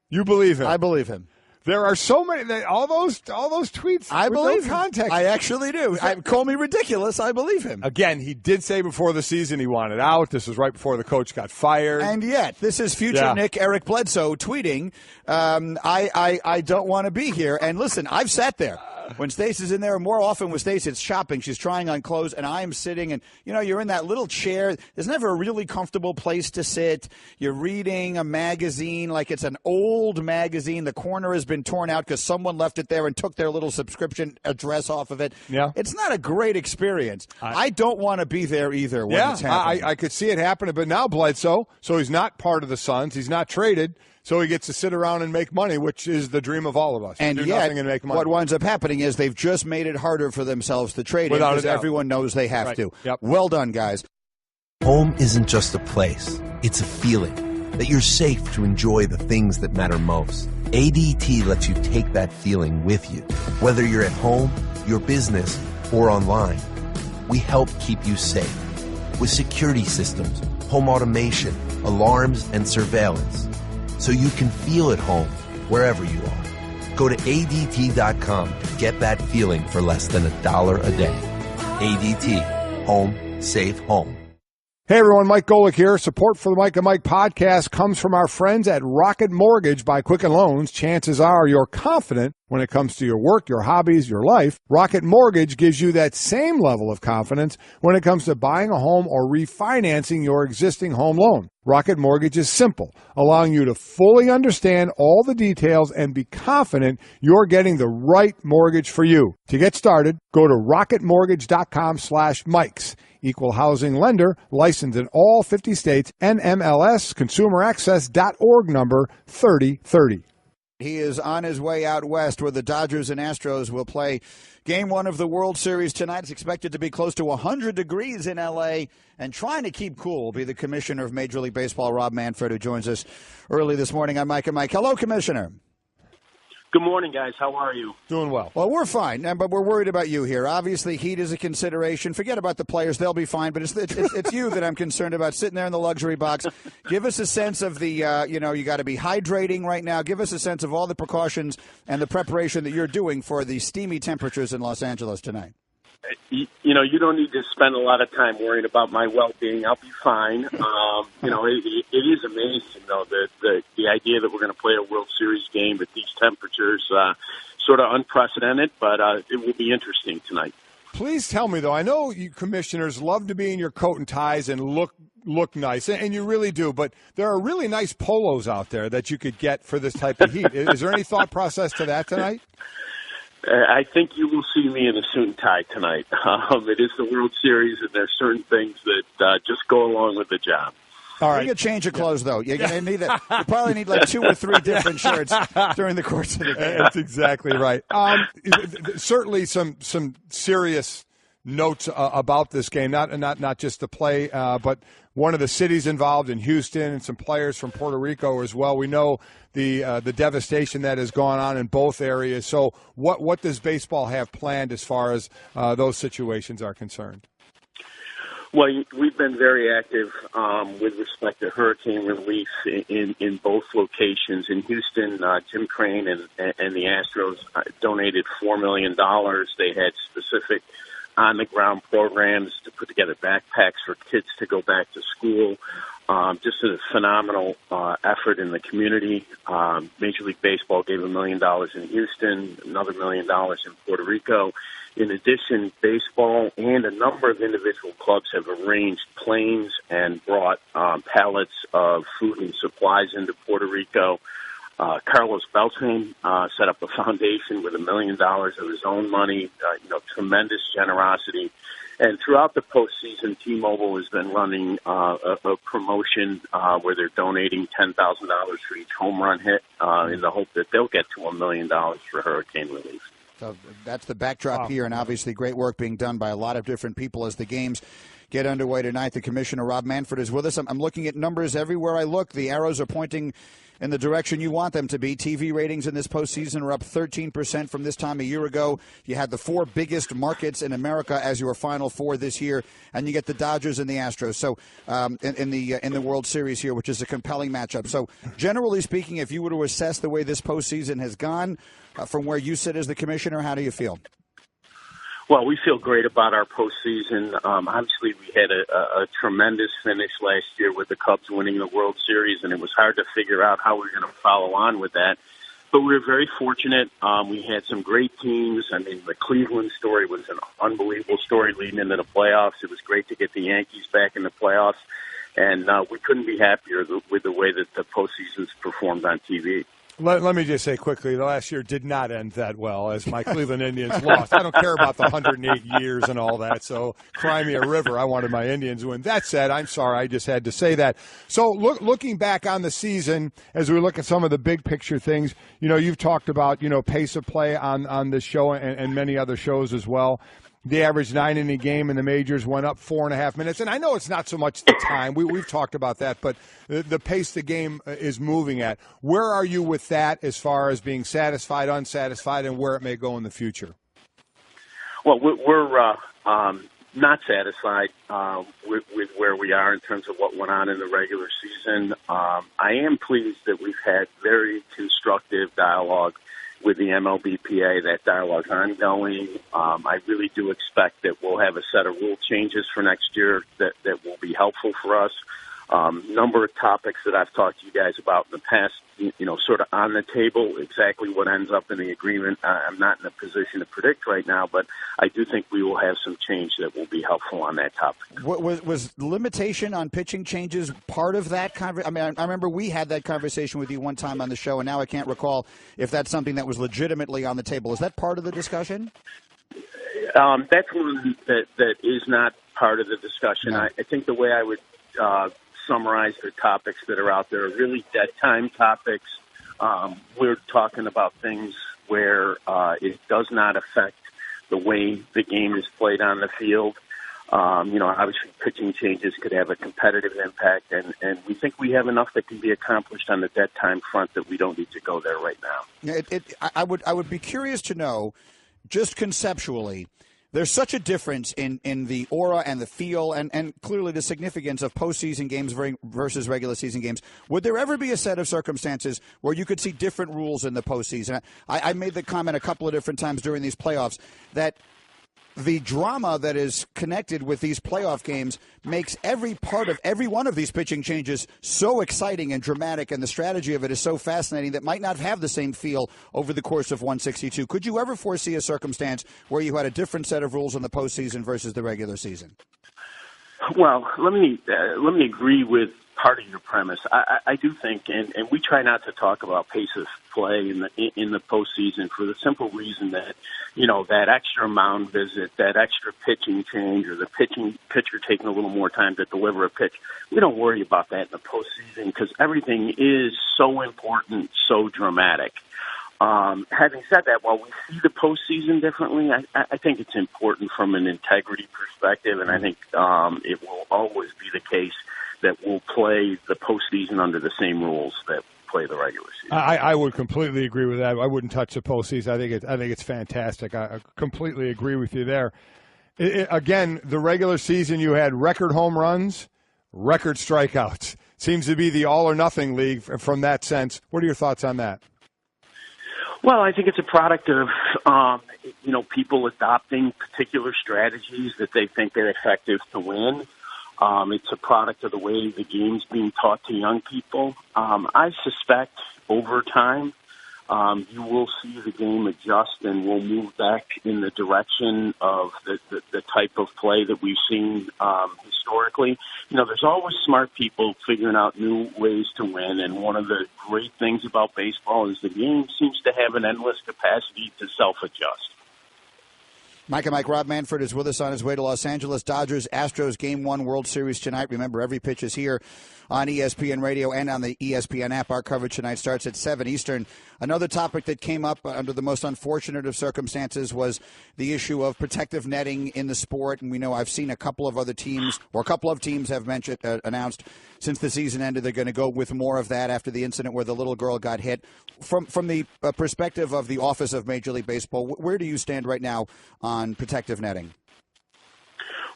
You believe him? I believe him. There are so many. All those tweets. I believe no context. I actually do. Call me ridiculous. I believe him. Again, he did say before the season he wanted out. This was right before the coach got fired. And yet, this is future Nick Eric Bledsoe tweeting, I don't want to be here. And listen, I've sat there. When Stacey's in there, more often with Stacey, it's shopping. She's trying on clothes, and I'm sitting, and, you're in that little chair. There's never a really comfortable place to sit. You're reading a magazine like it's an old magazine. The corner has been torn out because someone left it there and took their little subscription address off of it. Yeah. It's not a great experience. I don't want to be there either when it's happening. I could see it happening, but now Bledsoe, so he's not part of the Suns. He's not traded. So he gets to sit around and make money, which is the dream of all of us. And do yet, nothing and make money. What winds up happening is they've just made it harder for themselves to trade him because everyone knows they have to. Yep. Well done, guys. Home isn't just a place. It's a feeling that you're safe to enjoy the things that matter most. ADT lets you take that feeling with you. Whether you're at home, your business, or online, we help keep you safe. With security systems, home automation, alarms, and surveillance. So you can feel at home wherever you are. Go to ADT.com to get that feeling for less than $1 a day. ADT. Home. Safe home. Hey everyone, Mike Golic here. Support for the Mike and Mike podcast comes from our friends at Rocket Mortgage by Quicken Loans. Chances are you're confident when it comes to your work, your hobbies, your life. Rocket Mortgage gives you that same level of confidence when it comes to buying a home or refinancing your existing home loan. Rocket Mortgage is simple, allowing you to fully understand all the details and be confident you're getting the right mortgage for you. To get started, go to rocketmortgage.com/Mikes. Equal housing lender, licensed in all 50 states, NMLS, consumeraccess.org number 3030. He is on his way out west where the Dodgers and Astros will play Game 1 of the World Series tonight. It's expected to be close to 100 degrees in L.A. And trying to keep cool will be the Commissioner of Major League Baseball, Rob Manfred, who joins us early this morning on Mike and Mike. Hello, Commissioner. Good morning, guys. How are you? Doing well. Well, we're fine, but we're worried about you here. Obviously, heat is a consideration. Forget about the players. They'll be fine, but it's you that I'm concerned about sitting there in the luxury box. Give us a sense of the, you got to be hydrating right now. Give us a sense of all the precautions and the preparation that you're doing for the steamy temperatures in Los Angeles tonight. You don't need to spend a lot of time worrying about my well-being. I'll be fine. It is amazing, though, the idea that we're going to play a World Series game at these temperatures, sort of unprecedented, but it will be interesting tonight. Please tell me, though, I know you commissioners love to be in your coat and ties and look nice, and you really do, but there are really nice polos out there that you could get for this type of heat. Is there any thought process to that tonight? I think you will see me in a suit and tie tonight. It is the World Series, and there's certain things that just go along with the job. All right. You get change of clothes, though. You're going to need that. You probably need like 2 or 3 different shirts during the course of the game. That's exactly right. Certainly some serious notes about this game, not just the play, but one of the cities involved in Houston and some players from Puerto Rico as well. We know the devastation that has gone on in both areas. So what does baseball have planned as far as those situations are concerned? Well, we've been very active with respect to hurricane relief in both locations. In Houston, Jim Crane and the Astros donated $4 million. They had specific on-the-ground programs to put together backpacks for kids to go back to school. Just a phenomenal effort in the community. Major League Baseball gave $1 million in Houston, another $1 million in Puerto Rico. In addition, baseball and a number of individual clubs have arranged planes and brought pallets of food and supplies into Puerto Rico. Carlos Beltran set up a foundation with $1 million of his own money, tremendous generosity. And throughout the postseason, T-Mobile has been running a promotion where they're donating $10,000 for each home run hit in the hope that they'll get to $1 million for hurricane relief. So that's the backdrop here, and obviously great work being done by a lot of different people as the games get underway tonight. The Commissioner, Rob Manfred, is with us. I'm looking at numbers everywhere I look. The arrows are pointing in the direction you want them to be. TV ratings in this postseason are up 13% from this time a year ago. You had the 4 biggest markets in America as your Final Four this year, and you get the Dodgers and the Astros. So in the World Series here, which is a compelling matchup. So generally speaking, if you were to assess the way this postseason has gone from where you sit as the Commissioner, how do you feel? Well, we feel great about our postseason. Obviously, we had a tremendous finish last year with the Cubs winning the World Series, and it was hard to figure out how we were going to follow on with that. But we were very fortunate. We had some great teams. I mean, the Cleveland story was an unbelievable story leading into the playoffs. It was great to get the Yankees back in the playoffs, and we couldn't be happier with the way that the postseason's performed on TV. Let me just say quickly, the last year did not end that well as my Cleveland Indians lost. I don't care about the 108 years and all that, so cry me a river. I wanted my Indians to win. That said, I'm sorry, I just had to say that. So looking back on the season, as we look at some of the big picture things, you've talked about, pace of play on this show and many other shows as well. The average 9-inning game in the majors went up 4.5 minutes. And I know it's not so much the time. We've talked about that, but the pace the game is moving at. Where are you with that as far as being satisfied, unsatisfied, and where it may go in the future? Well, we're not satisfied with where we are in terms of what went on in the regular season. I am pleased that we've had very constructive dialogue with the MLBPA. That dialogue's ongoing. I really do expect that we'll have a set of rule changes for next year that will be helpful for us. Number of topics that I've talked to you guys about in the past, sort of on the table. Exactly what ends up in the agreement, I'm not in a position to predict right now, but I do think we will have some change that will be helpful on that topic. Was limitation on pitching changes part of that conversation? I mean, I remember we had that conversation with you one time on the show, and now I can't recall if that's something that was legitimately on the table. Is that part of the discussion? That's one that is not part of the discussion. No. I think the way I would summarize the topics that are out there are really dead time topics. We're talking about things where it does not affect the way the game is played on the field. Obviously pitching changes could have a competitive impact, and we think we have enough that can be accomplished on the dead time front that we don't need to go there right now. I would be curious to know, just conceptually, there's such a difference in the aura and the feel and clearly the significance of postseason games versus regular season games. Would there ever be a set of circumstances where you could see different rules in the postseason? I made the comment a couple of different times during these playoffs that the drama that is connected with these playoff games makes every part of every one of these pitching changes so exciting and dramatic, and the strategy of it is so fascinating that might not have the same feel over the course of 162. Could you ever foresee a circumstance where you had a different set of rules in the postseason versus the regular season? Well, let me agree with part of your premise. I do think, and we try not to talk about pace of play in the postseason for the simple reason that, that extra mound visit, that extra pitching change, or the pitcher taking a little more time to deliver a pitch, we don't worry about that in the postseason because everything is so important, so dramatic. Having said that, while we see the postseason differently, I think it's important from an integrity perspective, and I think it will always be the case that we'll play the postseason under the same rules that play the regular season. I would completely agree with that. I wouldn't touch the postseason. I think it's fantastic. I completely agree with you there. Again, the regular season, you had record home runs, record strikeouts. Seems to be the all-or-nothing league from that sense. What are your thoughts on that? Well, I think it's a product of, people adopting particular strategies that they think are effective to win. It's a product of the way the game's being taught to young people. I suspect over time you will see the game adjust and we'll move back in the direction of the type of play that we've seen historically. There's always smart people figuring out new ways to win, and one of the great things about baseball is the game seems to have an endless capacity to self-adjust. Mike and Mike, Rob Manfred is with us on his way to Los Angeles. Dodgers, Astros, Game 1 World Series tonight. Remember, every pitch is here on ESPN Radio and on the ESPN app. Our coverage tonight starts at 7 Eastern. Another topic that came up under the most unfortunate of circumstances was the issue of protective netting in the sport. And we know I've seen a couple of other teams, or a couple of teams have announced since the season ended they're going to go with more of that after the incident where the little girl got hit. From the perspective of the Office of Major League Baseball, where do you stand right now on protective netting?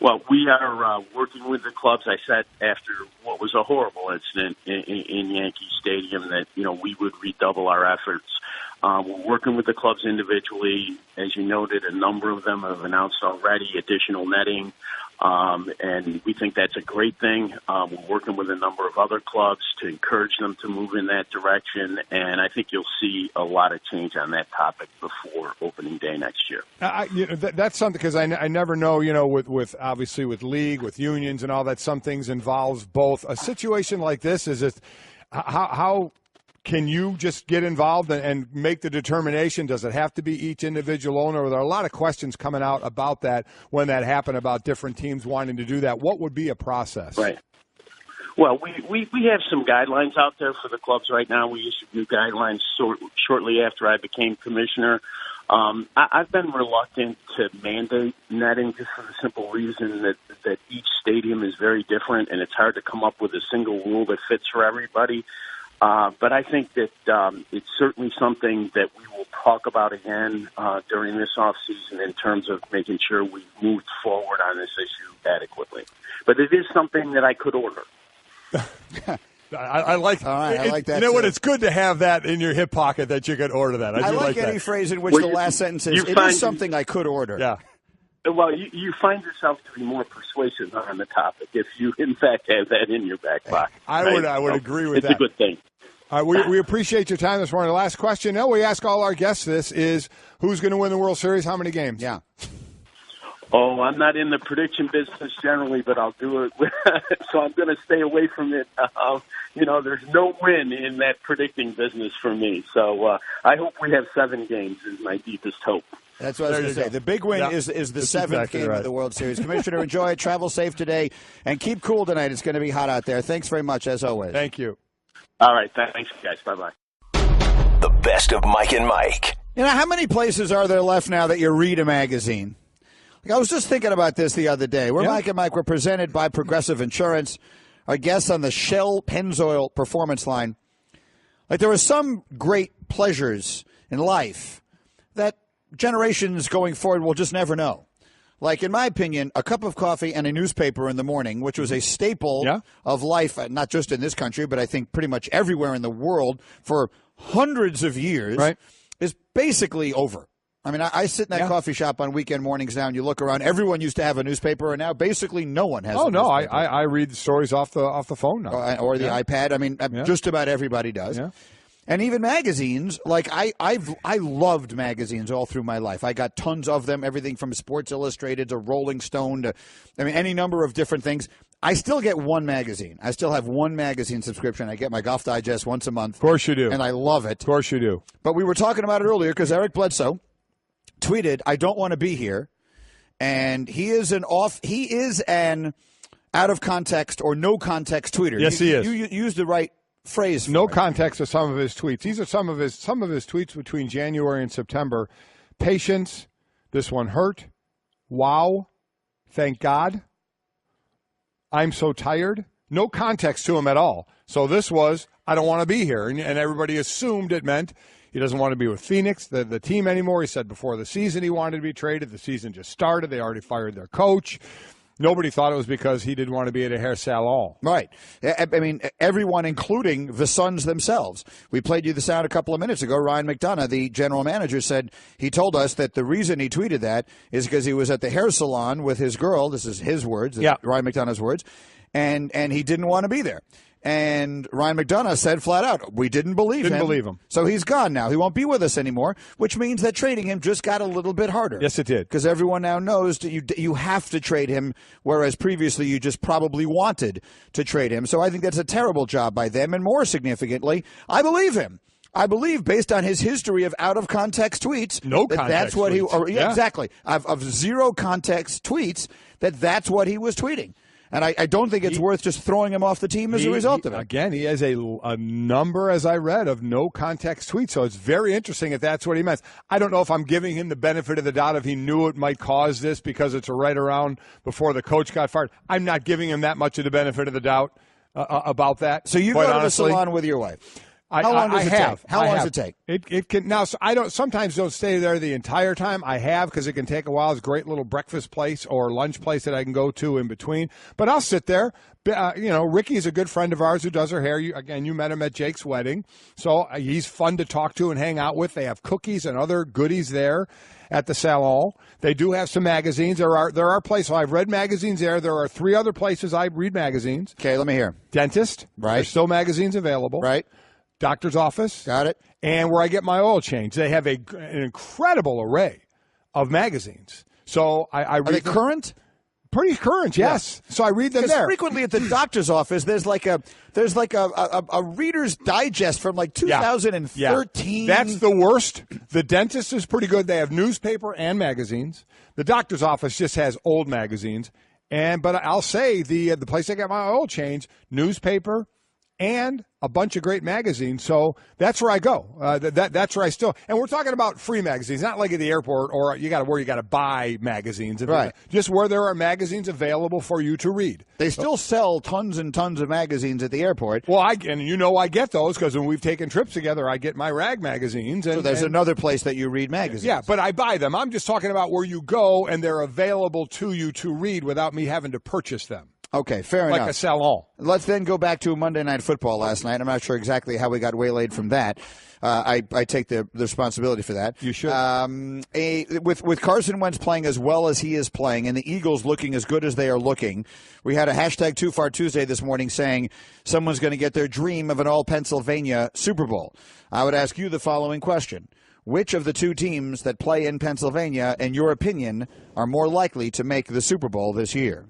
Well, we are working with the clubs. I said after what was a horrible incident in Yankee Stadium that, we would redouble our efforts. We're working with the clubs individually. As you noted, a number of them have announced already additional netting, and we think that's a great thing. We're working with a number of other clubs to encourage them to move in that direction, and I think you'll see a lot of change on that topic before opening day next year. That's something, because I never know, with obviously with league, with unions and all that, some things involves both. A situation like this, how can you just get involved and make the determination? Does it have to be each individual owner? There are a lot of questions coming out about that when that happened, about different teams wanting to do that. What would be a process? Right. Well, we have some guidelines out there for the clubs right now. We issued new guidelines shortly after I became commissioner. I've been reluctant to mandate netting just for the simple reason that each stadium is very different, and it's hard to come up with a single rule that fits for everybody. But I think that it's certainly something that we will talk about again during this offseason in terms of making sure we moved forward on this issue adequately. But it is something that I could order. I like. All right, I like that. You know what? Too. It's good to have that in your hip pocket that you could order that. I like any that. phrase in which the last sentence is, it is something I could order. Yeah. Well, you find yourself to be more persuasive on the topic if you, in fact, have that in your back pocket. I would agree with that. It's a good thing. All right, we appreciate your time this morning. The last question, we ask all our guests this, is who's going to win the World Series? How many games? Yeah. Oh, I'm not in the prediction business generally, but I'll do it. So I'm going to stay away from it. There's no win in that predicting business for me. So I hope we have 7 games is my deepest hope. That's what I was going to say. The big win is the 7th game of the World Series. Commissioner, enjoy it. Travel safe today. And keep cool tonight. It's going to be hot out there. Thanks very much, as always. Thank you. All right. Thanks, guys. Bye-bye. The best of Mike and Mike. How many places are there left now that you read a magazine? I was just thinking about this the other day. Mike and Mike were presented by Progressive Insurance, our guests on the Shell Pennzoil Performance Line. There are some great pleasures in life that generations going forward will just never know. In my opinion, a cup of coffee and a newspaper in the morning, which was a staple of life, not just in this country, but I think pretty much everywhere in the world for hundreds of years, is basically over. I mean, I sit in that coffee shop on weekend mornings now, and you look around. Everyone used to have a newspaper, and now basically no one has. Oh, no, newspaper. I read the stories off the phone now. Or the iPad. I mean, just about everybody does. Yeah. And even magazines, like I loved magazines all through my life. I got tons of them, everything from Sports Illustrated to Rolling Stone to, any number of different things. I still get one magazine. I still have one magazine subscription. I get my Golf Digest once a month. Of course you do. And I love it. Of course you do. But we were talking about it earlier because Eric Bledsoe tweeted, "I don't want to be here," and he is an out of context or no context tweeter. Yes, he is. You used the right phrase. No context of some of his tweets. These are some of his tweets between January and September. Patience. This one hurt. Wow. Thank God. I'm so tired. No context to him at all. So this was, I don't want to be here. And everybody assumed it meant he doesn't want to be with Phoenix, the team anymore. He said before the season he wanted to be traded. The season just started. They already fired their coach. Nobody thought it was because he didn't want to be at a hair salon. Right. I mean, everyone, including the Suns themselves. We played you the sound a couple of minutes ago. Ryan McDonough, the general manager, said he told us that the reason he tweeted that is because he was at the hair salon with his girl. This is his words, Ryan McDonough's words, and he didn't want to be there. And Ryan McDonough said flat out, we didn't believe him. So he's gone now. He won't be with us anymore, which means that trading him just got a little bit harder. Yes, it did. Because everyone now knows that you have to trade him, whereas previously you just probably wanted to trade him. So I think that's a terrible job by them. And more significantly, I believe him. I believe, based on his history of out-of-context tweets, that's what tweets. Exactly, of zero-context tweets, that's what he was tweeting. And I don't think it's worth just throwing him off the team as a result of it. Again, he has a number, as I read, of no-context tweets. So it's very interesting if that's what he meant. I don't know if I'm giving him the benefit of the doubt if he knew it might cause this because it's right around before the coach got fired. I'm not giving him that much of the benefit of the doubt about that. So you go to the salon with your wife. How long does it take? How long does it take? It can now. So I sometimes don't stay there the entire time. I have because it can take a while. It's a great little breakfast place or lunch place that I can go to in between. But I'll sit there. Ricky's a good friend of ours who does her hair. You met him at Jake's wedding, so he's fun to talk to and hang out with. They have cookies and other goodies there at the salon. They do have some magazines. There are places. I've read magazines there. There are 3 other places I read magazines. Okay, let me hear. Dentist. Right. There's still magazines available. Right. Doctor's office. Got it. And where I get my oil change. They have an incredible array of magazines. So I read. Are they current? Pretty current, yes. Yeah. So I read them there. Frequently at the doctor's office, there's like a Reader's Digest from like 2013. Yeah. That's the worst. The dentist is pretty good. They have newspaper and magazines. The doctor's office just has old magazines. But I'll say the place I got my oil change, newspaper and a bunch of great magazines. So that's where I go. That's where I still. And we're talking about free magazines, not like at the airport or you got to buy magazines. Right. Just where there are magazines available for you to read. They still sell tons and tons of magazines at the airport. Well, I get those because when we've taken trips together, I get my rag magazines. So there's another place that you read magazines. Yeah, but I buy them. I'm just talking about where you go and they're available to you to read without me having to purchase them. Okay, fair enough. Like a salon. Let's then go back to Monday Night Football last night. I'm not sure exactly how we got waylaid from that. I take the responsibility for that. You should. With Carson Wentz playing as well as he is playing and the Eagles looking as good as they are looking, we had a hashtag Too Far Tuesday this morning saying someone's going to get their dream of an all-Pennsylvania Super Bowl. I would ask you the following question. Which of the 2 teams that play in Pennsylvania, in your opinion, are more likely to make the Super Bowl this year?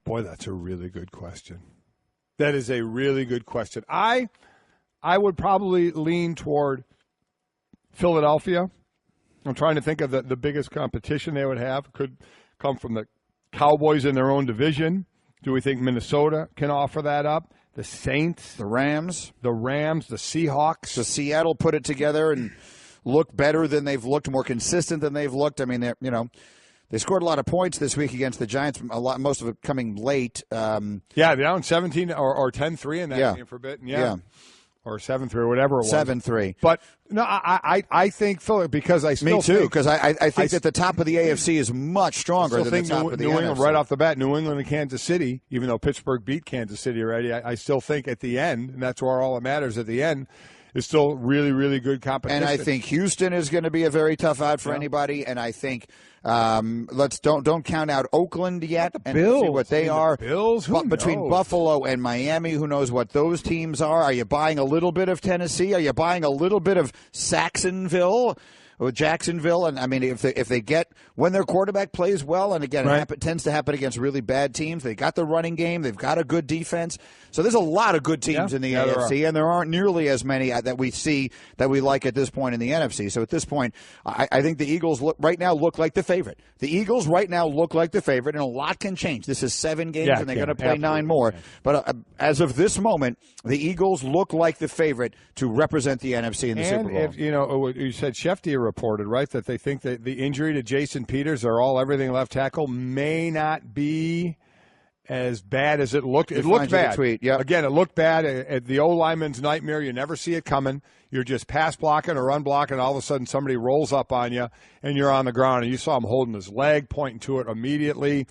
Boy, that's a really good question. That is a really good question. I would probably lean toward Philadelphia. I'm trying to think of the biggest competition they would have. Could come from the Cowboys in their own division. Do we think Minnesota can offer that up? The Saints? The Rams? The Seahawks? Does Seattle put it together and look better than they've looked, more consistent than they've looked? I mean, they scored a lot of points this week against the Giants, most of it coming late. They're down 17 or 10-3 in that game for a bit. Yeah. Or 7-3 or whatever it was. 7-3. But, no, I think Philly, because I still Me too, because I think that the top of the AFC is much stronger than the top of the New England, NFC. right off the bat, New England and Kansas City, even though Pittsburgh beat Kansas City already, I still think at the end, and that's where all that matters at the end, is still really, really good competition. And I think Houston is going to be a very tough out for anybody. And I think don't count out Oakland yet and see what they are. The Bills, but between Buffalo and Miami, who knows what those teams are? Are you buying a little bit of Tennessee? Are you buying a little bit of Saxonville? With Jacksonville, and I mean, if they get when their quarterback plays well, and again, it tends to happen against really bad teams. They got the running game, they've got a good defense. So there's a lot of good teams in the AFC, and there aren't nearly as many that we see that we like at this point in the NFC. So at this point, I think the Eagles right now look like the favorite. The Eagles right now look like the favorite, and a lot can change. This is 7 games, and they're going to play 9 more. But as of this moment, the Eagles look like the favorite to represent the NFC in the Super Bowl. And you said Schefter reported, right, that they think that the injury to Jason Peters or everything left tackle may not be as bad as it looked. It looked bad. Again, it looked bad. At the O-lineman's nightmare, you never see it coming. You're just pass blocking or run blocking, and all of a sudden somebody rolls up on you, and you're on the ground. And you saw him holding his leg, pointing to it immediately.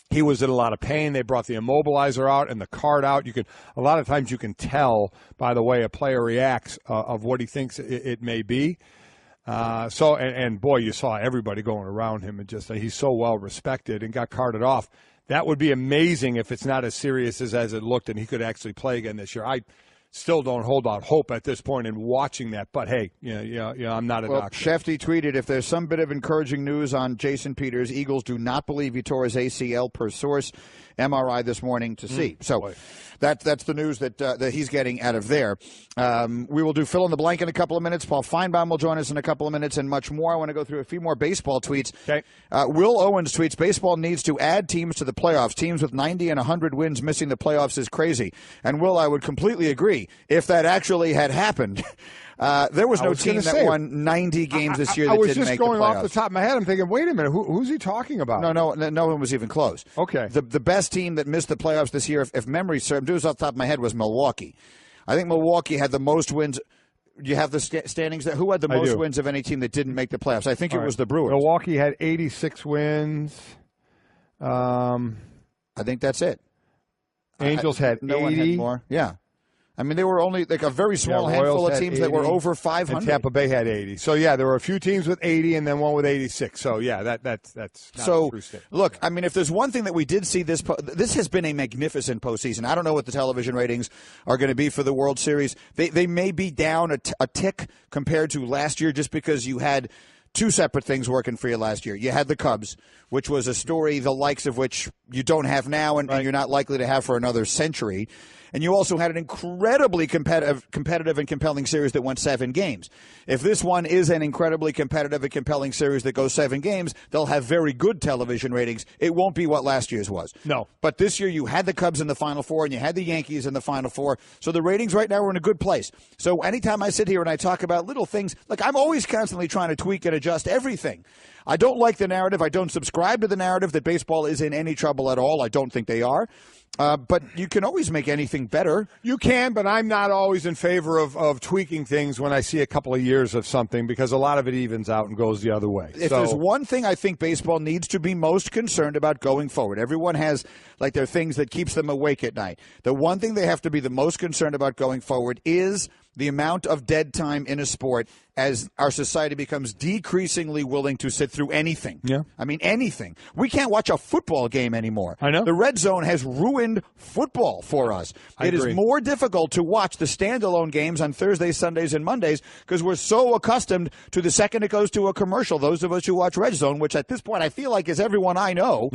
He was in a lot of pain. They brought the immobilizer out and the card out. A lot of times you can tell by the way a player reacts of what he thinks it may be. Boy, you saw everybody going around him, and just he's so well respected and got carted off. That would be amazing if it's not as serious as it looked, and he could actually play again this year. I still don't hold out hope at this point in watching that, but hey, I'm not a doctor. Schefter tweeted, if there's some bit of encouraging news on Jason Peters, Eagles do not believe he tore his ACL per source. MRI this morning to see. So that's the news that he's getting out of there. We will do fill in the blank in a couple of minutes. Paul Finebaum will join us in a couple of minutes and much more. I want to go through a few more baseball tweets. Okay. Will Owens tweets, baseball needs to add teams to the playoffs. Teams with 90 and 100 wins missing the playoffs is crazy. And Will, I would completely agree. If that actually had happened, there was no team that won 90 games this year that didn't make the playoffs. I was just going off the top of my head. I'm thinking, wait a minute, who's he talking about? No one was even close. Okay. The best team that missed the playoffs this year, if memory serves, doing this off the top of my head, was Milwaukee. I think Milwaukee had the most wins. You have the standings there. Who had the most wins of any team that didn't make the playoffs? I think it was the Brewers. Milwaukee had 86 wins. I think that's it. Angels had 80. No one had more. Yeah. I mean, they were only like a very small handful of teams that were over 500. And Tampa Bay had 80. So, there were a few teams with 80 and then one with 86. So, that's not a true statement. Look, I mean, if there's one thing that we did see this has been a magnificent postseason. I don't know what the television ratings are going to be for the World Series. They may be down a tick compared to last year just because you had two separate things working for you last year. You had the Cubs, which was a story the likes of which you don't have now and you're not likely to have for another century. And you also had an incredibly competitive and compelling series that went 7 games. If this one is an incredibly competitive and compelling series that goes 7 games, they'll have very good television ratings. It won't be what last year's was. No. But this year you had the Cubs in the Final Four and you had the Yankees in the Final Four. So the ratings right now are in a good place. So anytime I sit here and I talk about little things, like I'm always constantly trying to tweak and adjust everything. I don't like the narrative. I don't subscribe to the narrative that baseball is in any trouble at all. I don't think they are. But you can always make anything better. You can, but I'm not always in favor of tweaking things when I see a couple of years of something because a lot of it evens out and goes the other way. If there's one thing I think baseball needs to be most concerned about going forward, everyone has like their things that keeps them awake at night. The one thing they have to be the most concerned about going forward is the amount of dead time in a sport as our society becomes decreasingly willing to sit through anything. Yeah. I mean, anything. We can't watch a football game anymore. I know. The red zone has ruined football for us. It is more difficult to watch the standalone games on Thursdays, Sundays, and Mondays because we're so accustomed to the second it goes to a commercial. Those of us who watch Red Zone, which at this point I feel like is everyone I know,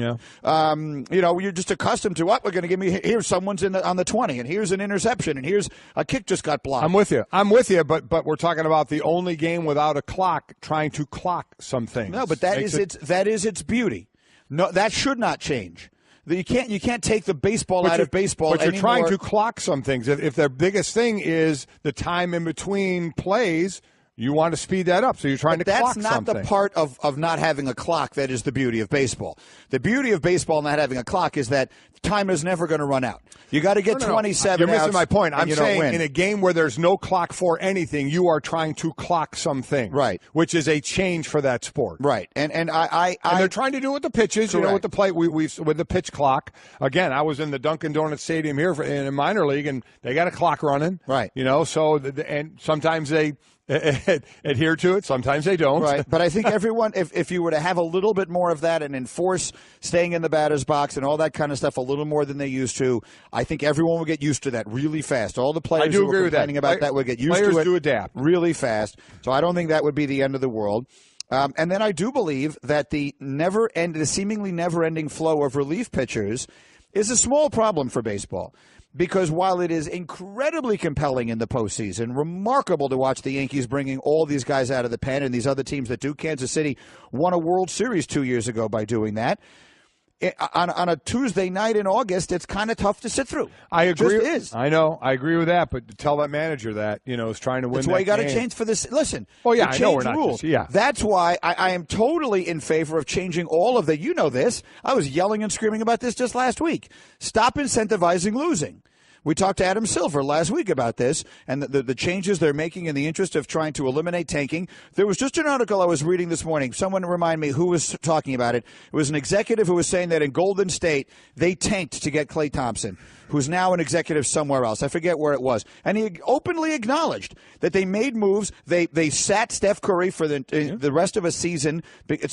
you're just accustomed to, we're going to give me, here's someone's on the 20, and here's an interception, and here's a kick just got blocked. I'm with you, but we're talking about the only game without a clock trying to clock some things. No, but that is its beauty. No, that should not change. You can't take the baseball out of baseball anymore. But you're trying to anymore. clock some things. If their biggest thing is the time in between plays, You want to speed that up, so you're trying to clock something. That's not the part of not having a clock that is the beauty of baseball. The beauty of baseball not having a clock is that time is never going to run out. You got to get 27 You're missing my point. I'm saying in a game where there's no clock for anything, you are trying to clock something. Right. Which is a change for that sport. Right. And they're trying to do it with the pitches, correct. with the play, with the pitch clock. Again, I was in the Dunkin' Donuts Stadium here in a minor league, and they got a clock running. Right. So and sometimes they adhere to it. Sometimes they don't. Right. But I think everyone, if you were to have a little bit more of that and enforce staying in the batter's box and all that kind of stuff a little more than they used to, I think everyone will get used to that really fast. All the players who are complaining about that would get used to it. Players do adapt really fast. So I don't think that would be the end of the world. And then I do believe that the seemingly never-ending flow of relief pitchers is a small problem for baseball. Because while it is incredibly compelling in the postseason, remarkable to watch the Yankees bringing all these guys out of the pen and these other teams that do, Kansas City won a World Series 2 years ago by doing that. On a Tuesday night in August, it's kind of tough to sit through. I agree. It just is. I know. I agree with that. But to tell that manager that, is trying to win That's why you got to change for this. Listen. Oh, yeah, I know we're not. Rules. Yeah. That's why I am totally in favor of changing all of the. You know this. I was yelling and screaming about this just last week. Stop incentivizing losing. We talked to Adam Silver last week about this and the changes they're making in the interest of trying to eliminate tanking. There was just an article I was reading this morning. Someone remind me who was talking about it. It was an executive who was saying that in Golden State, they tanked to get Klay Thompson, who's now an executive somewhere else. I forget where it was. And he openly acknowledged that they made moves. They sat Steph Curry for the rest of a season,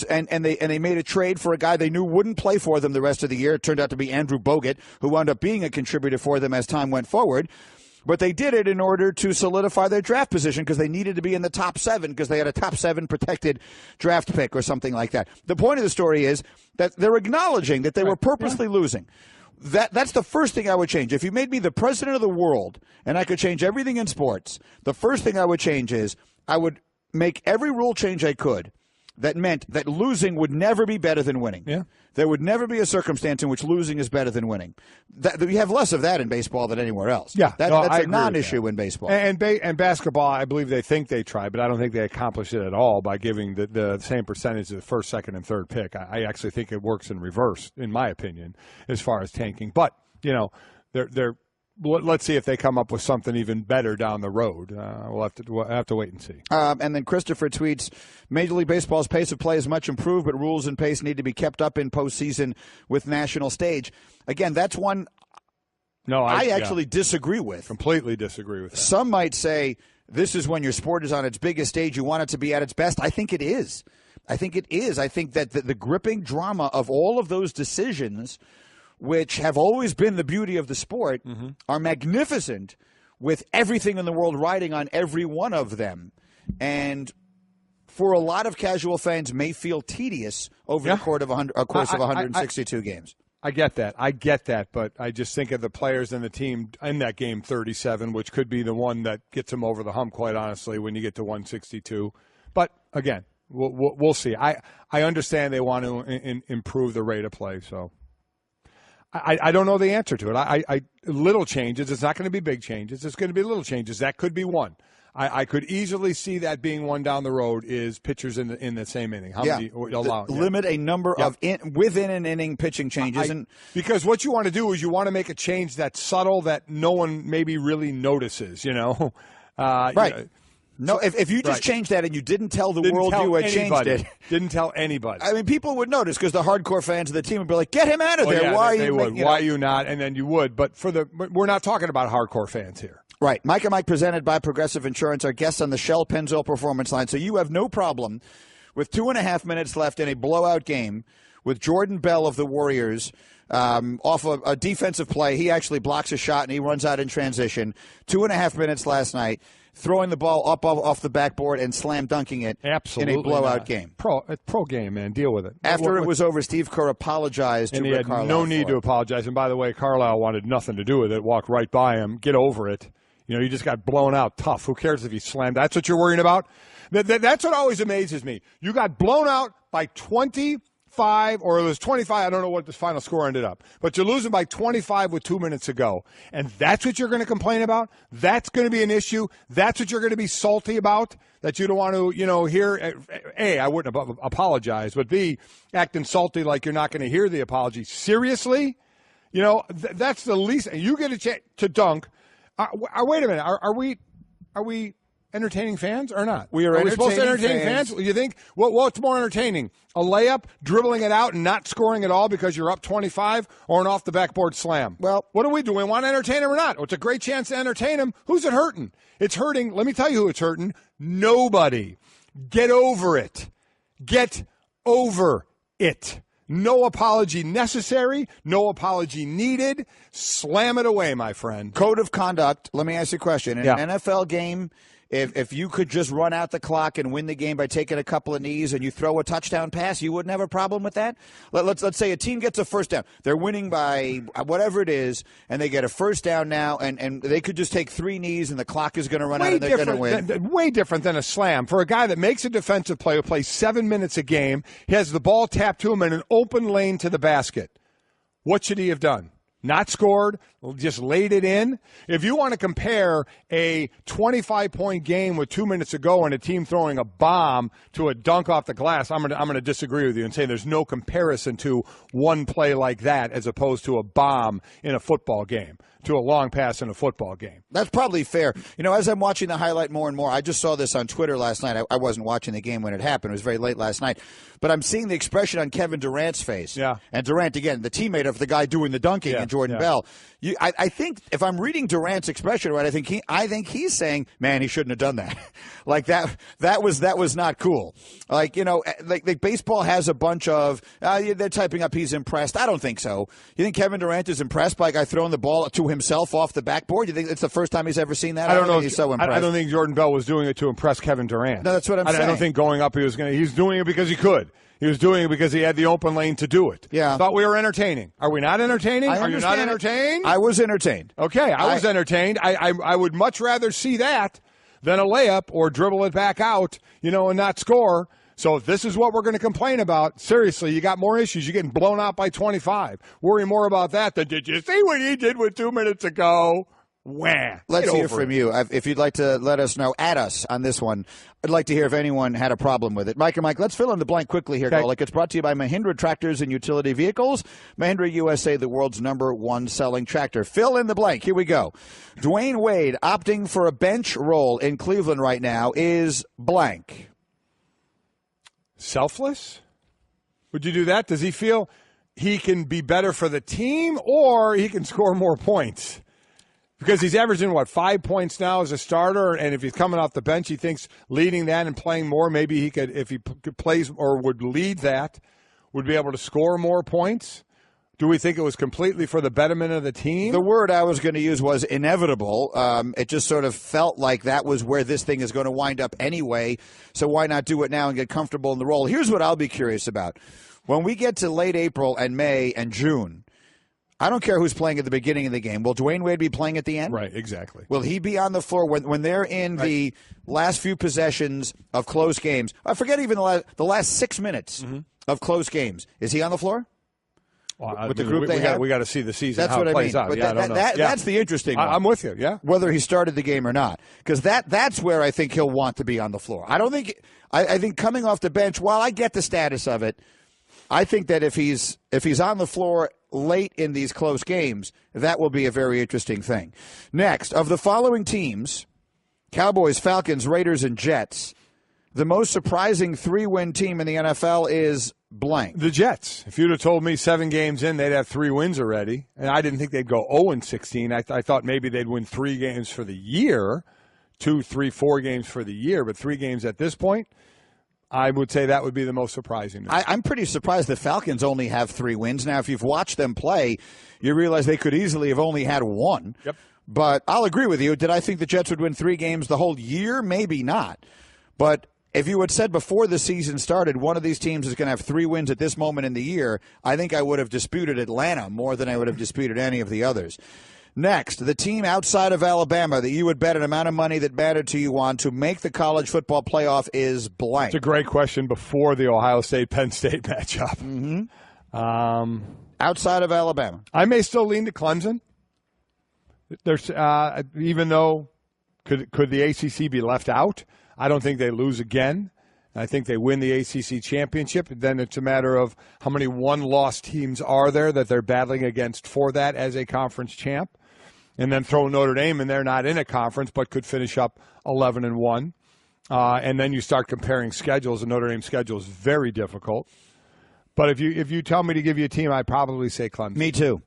and they made a trade for a guy they knew wouldn't play for them the rest of the year. It turned out to be Andrew Bogut, who wound up being a contributor for them as time went forward. But they did it in order to solidify their draft position because they needed to be in the top 7 because they had a top 7 protected draft pick or something like that. The point of the story is that they're acknowledging that they were purposely losing. That's the first thing I would change. If you made me the president of the world and I could change everything in sports, the first thing I would change is I would make every rule change I could that meant that losing would never be better than winning. Yeah. There would never be a circumstance in which losing is better than winning. You have less of that in baseball than anywhere else. Yeah, that's a non-issue in baseball. And basketball, I believe they think they tried, but I don't think they accomplished it at all by giving the same percentage of the first, second, and third pick. I actually think it works in reverse, in my opinion, as far as tanking. But, they're let's see if they come up with something even better down the road. We'll have to wait and see. And then Christopher tweets, Major League Baseball's pace of play is much improved, but rules and pace need to be kept up in postseason with national stage. Again, that's one I actually disagree with. Completely disagree with that. Some might say this is when your sport is on its biggest stage. You want it to be at its best. I think it is. I think that the gripping drama of all of those decisions, which have always been the beauty of the sport, are magnificent with everything in the world riding on every one of them. And for a lot of casual fans may feel tedious over the course of 162 games. I get that, but I just think of the players and the team in that game 37, which could be the one that gets them over the hump, quite honestly, when you get to 162. But, again, we'll see. I understand they want to improve the rate of play, so I don't know the answer to it. Little changes. It's not going to be big changes. It's going to be little changes. That could be one. I could easily see that being one down the road is pitchers in the same inning. How many allow? Limit a number of within an inning pitching changes. Because what you want to do is you want to make a change that's subtle that no one maybe really notices, Right. No, if you just changed that and you didn't tell the world you had changed it. Didn't tell anybody. I mean, people would notice because the hardcore fans of the team would be like, get him out of there. Yeah, Why they are you would. Why are you not? And then you would. But we're not talking about hardcore fans here. Right. Mike and Mike presented by Progressive Insurance, our guests on the Shell Pennzoil Performance Line. So you have no problem with 2.5 minutes left in a blowout game with Jordan Bell of the Warriors off a defensive play. He actually blocks a shot and he runs out in transition. 2.5 minutes last night. Throwing the ball up off the backboard and slam dunking it Absolutely in a blowout game. Pro game, man. Deal with it. After it was over, Steve Kerr apologized to Rick Carlisle. And he had no need to apologize. And by the way, Carlisle wanted nothing to do with it. Walked right by him. Get over it. You just got blown out tough. Who cares if he slammed? That's what you're worrying about? That's what always amazes me. You got blown out by 20 25, or it was 25. I don't know what the final score ended up. But you're losing by 25 with 2 minutes to go. And that's what you're going to complain about? That's going to be an issue? That's what you're going to be salty about? That you don't want to, hear? A, I wouldn't apologize, but B, acting salty like you're not going to hear the apology. Seriously? That's the least. You get a chance to dunk. Wait a minute. Are we entertaining fans or not? We are supposed to entertain fans? You think? What's more entertaining? A layup, dribbling it out, and not scoring at all because you're up 25, or an off-the-backboard slam? Well, what do? We want to entertain them or not? It's a great chance to entertain them. Who's it hurting? It's hurting. Let me tell you who it's hurting. Nobody. Get over it. Get over it. No apology necessary. No apology needed. Slam it away, my friend. Code of conduct. Let me ask you a question. In an NFL game, if you could just run out the clock and win the game by taking a couple of knees and you throw a touchdown pass, you wouldn't have a problem with that? Let's say a team gets a first down. They're winning by whatever it is, and they get a first down now, and they could just take 3 knees and the clock is going to run out and they're going to win. Way different than a slam. For a guy that makes a defensive play who plays 7 minutes a game, he has the ball tapped to him in an open lane to the basket. What should he have done? Not scored, just laid it in. If you want to compare a 25-point game with 2 minutes to go and a team throwing a bomb to a dunk off the glass, I'm going to disagree with you and say there's no comparison to one play like that as opposed to a bomb in a football game, to a long pass in a football game. That's probably fair. As I'm watching the highlight more and more, I just saw this on Twitter last night. I wasn't watching the game when it happened. It was very late last night. But I'm seeing the expression on Kevin Durant's face. Yeah. And Durant, again, the teammate of the guy doing the dunking, and Jordan Bell. I think if I'm reading Durant's expression right, I think he's saying, man, he shouldn't have done that. Like that was not cool. Like baseball has a bunch of they're typing up he's impressed. I don't think so. You think Kevin Durant is impressed by a guy throwing the ball to himself off the backboard? You think it's the first time he's ever seen that? I don't know. He's so impressed. I don't think Jordan Bell was doing it to impress Kevin Durant. No, that's what I'm saying. I don't think going up he's doing it because he could. He was doing it because he had the open lane to do it. Yeah. I thought we were entertaining. Are we not entertaining? Are you not entertained? I was entertained. Okay, I was entertained. I would much rather see that than a layup or dribble it back out, and not score. So if this is what we're going to complain about, seriously, you got more issues. You're getting blown out by 25. Worry more about that than, did you see what he did with 2 minutes ago? Wah. Let's hear from you. If you'd like to let us know, at us on this one. I'd like to hear if anyone had a problem with it. Mike and Mike, let's fill in the blank quickly here, Golic. It's brought to you by Mahindra Tractors and Utility Vehicles. Mahindra USA, the world's #1 selling tractor. Fill in the blank. Here we go. Dwayne Wade opting for a bench role in Cleveland right now is blank. Selfless? Would you do that? Does he feel he can be better for the team or he can score more points? Because he's averaging, 5 points now as a starter, and if he's coming off the bench, he thinks leading that and playing more, maybe he could, if he plays or would lead that, would be able to score more points. Do we think it was completely for the betterment of the team? The word I was going to use was inevitable. It just sort of felt like that was where this thing is going to wind up anyway, so why not do it now and get comfortable in the role? Here's what I'll be curious about. When we get to late April and May and June, I don't care who's playing at the beginning of the game. Will Dwayne Wade be playing at the end? Right, exactly. Will he be on the floor when they're in the last few possessions of close games? I forget even the last 6 minutes of close games. Is he on the floor? Well, with the group they have? We got to see the season, that's how what it plays I mean. out. But I don't know. That's the interesting one. I'm with you, yeah. Whether he started the game or not. Because that's where I think he'll want to be on the floor. I don't think – I think coming off the bench, while I get the status of it, I think that if he's on the floor – late in these close games, that will be a very interesting thing. Next, of the following teams, Cowboys, Falcons, Raiders, and Jets, the most surprising 3-win team in the NFL is blank. The Jets. If you'd have told me 7 games in, they'd have 3 wins already, and I didn't think they'd go 0-16. I thought maybe they'd win 3 games for the year, 2, 3, 4 games for the year, but 3 games at this point, I would say that would be the most surprising. I'm pretty surprised the Falcons only have 3 wins. Now, if you've watched them play, you realize they could easily have only had 1. Yep. But I'll agree with you. Did I think the Jets would win 3 games the whole year? Maybe not. But if you had said before the season started, one of these teams is going to have 3 wins at this moment in the year, I think I would have disputed Atlanta more than I would have disputed any of the others. Next, the team outside of Alabama that you would bet an amount of money that mattered to you on to make the college football playoff is blank. It's a great question before the Ohio State-Penn State matchup. Mm-hmm. Outside of Alabama. I may still lean to Clemson. There's even though could the ACC be left out? I don't think they lose again. I think they win the ACC championship. Then it's a matter of how many one-loss teams are there that they're battling against for that as a conference champ. And then throw Notre Dame in there, not in a conference, but could finish up 11-1. And then you start comparing schedules, and Notre Dame's schedule is very difficult. But if you tell me to give you a team, I'd probably say Clemson. Me too.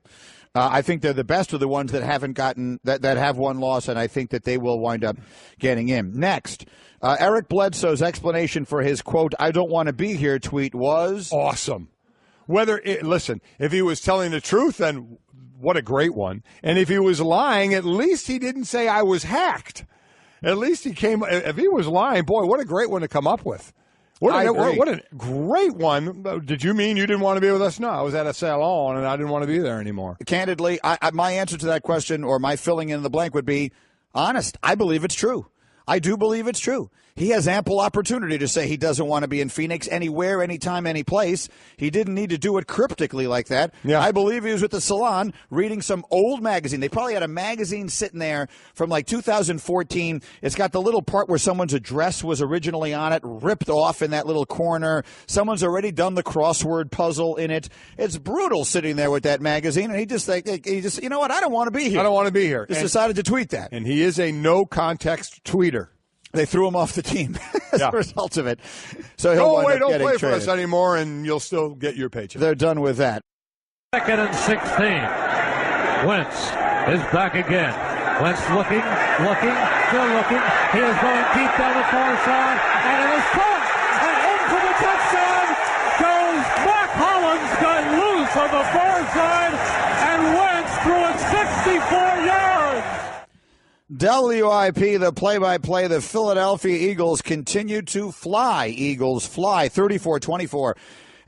I think they're the best of the ones that haven't gotten that have one loss, and I think that they will wind up getting in. Next, Eric Bledsoe's explanation for his, quote, "I don't want to be here" tweet was awesome. Listen, if he was telling the truth, then what a great one. And if he was lying, at least he didn't say I was hacked. At least he came. If he was lying, boy, what a great one to come up with. What a great one. Did you mean you didn't want to be with us? No, I was at a salon, and I didn't want to be there anymore. Candidly, my answer to that question, or my filling in the blank, would be honest. I believe it's true. I do believe it's true. He has ample opportunity to say he doesn't want to be in Phoenix anywhere, anytime, any place. He didn't need to do it cryptically like that. Yeah. I believe he was at the salon reading some old magazine. They probably had a magazine sitting there from like 2014. It's got the little part where someone's address was originally on it, ripped off in that little corner. Someone's already done the crossword puzzle in it. It's brutal sitting there with that magazine. And he just, you know what? I don't want to be here. I don't want to be here. Just decided to tweet that. And he is a no-context tweeter. They threw him off the team as a result of it. So he'll don't play for us anymore, and you'll still get your paycheck. They're done with that. 2nd and 16. Wentz is back again. Wentz looking, still looking. He is going deep down the far side, and it is caught. And into the touchdown goes Mac Hollins, got loose on the far side, and Wentz threw it 64 yards. WIP, the play-by-play, the Philadelphia Eagles continue to fly. Eagles fly 34-24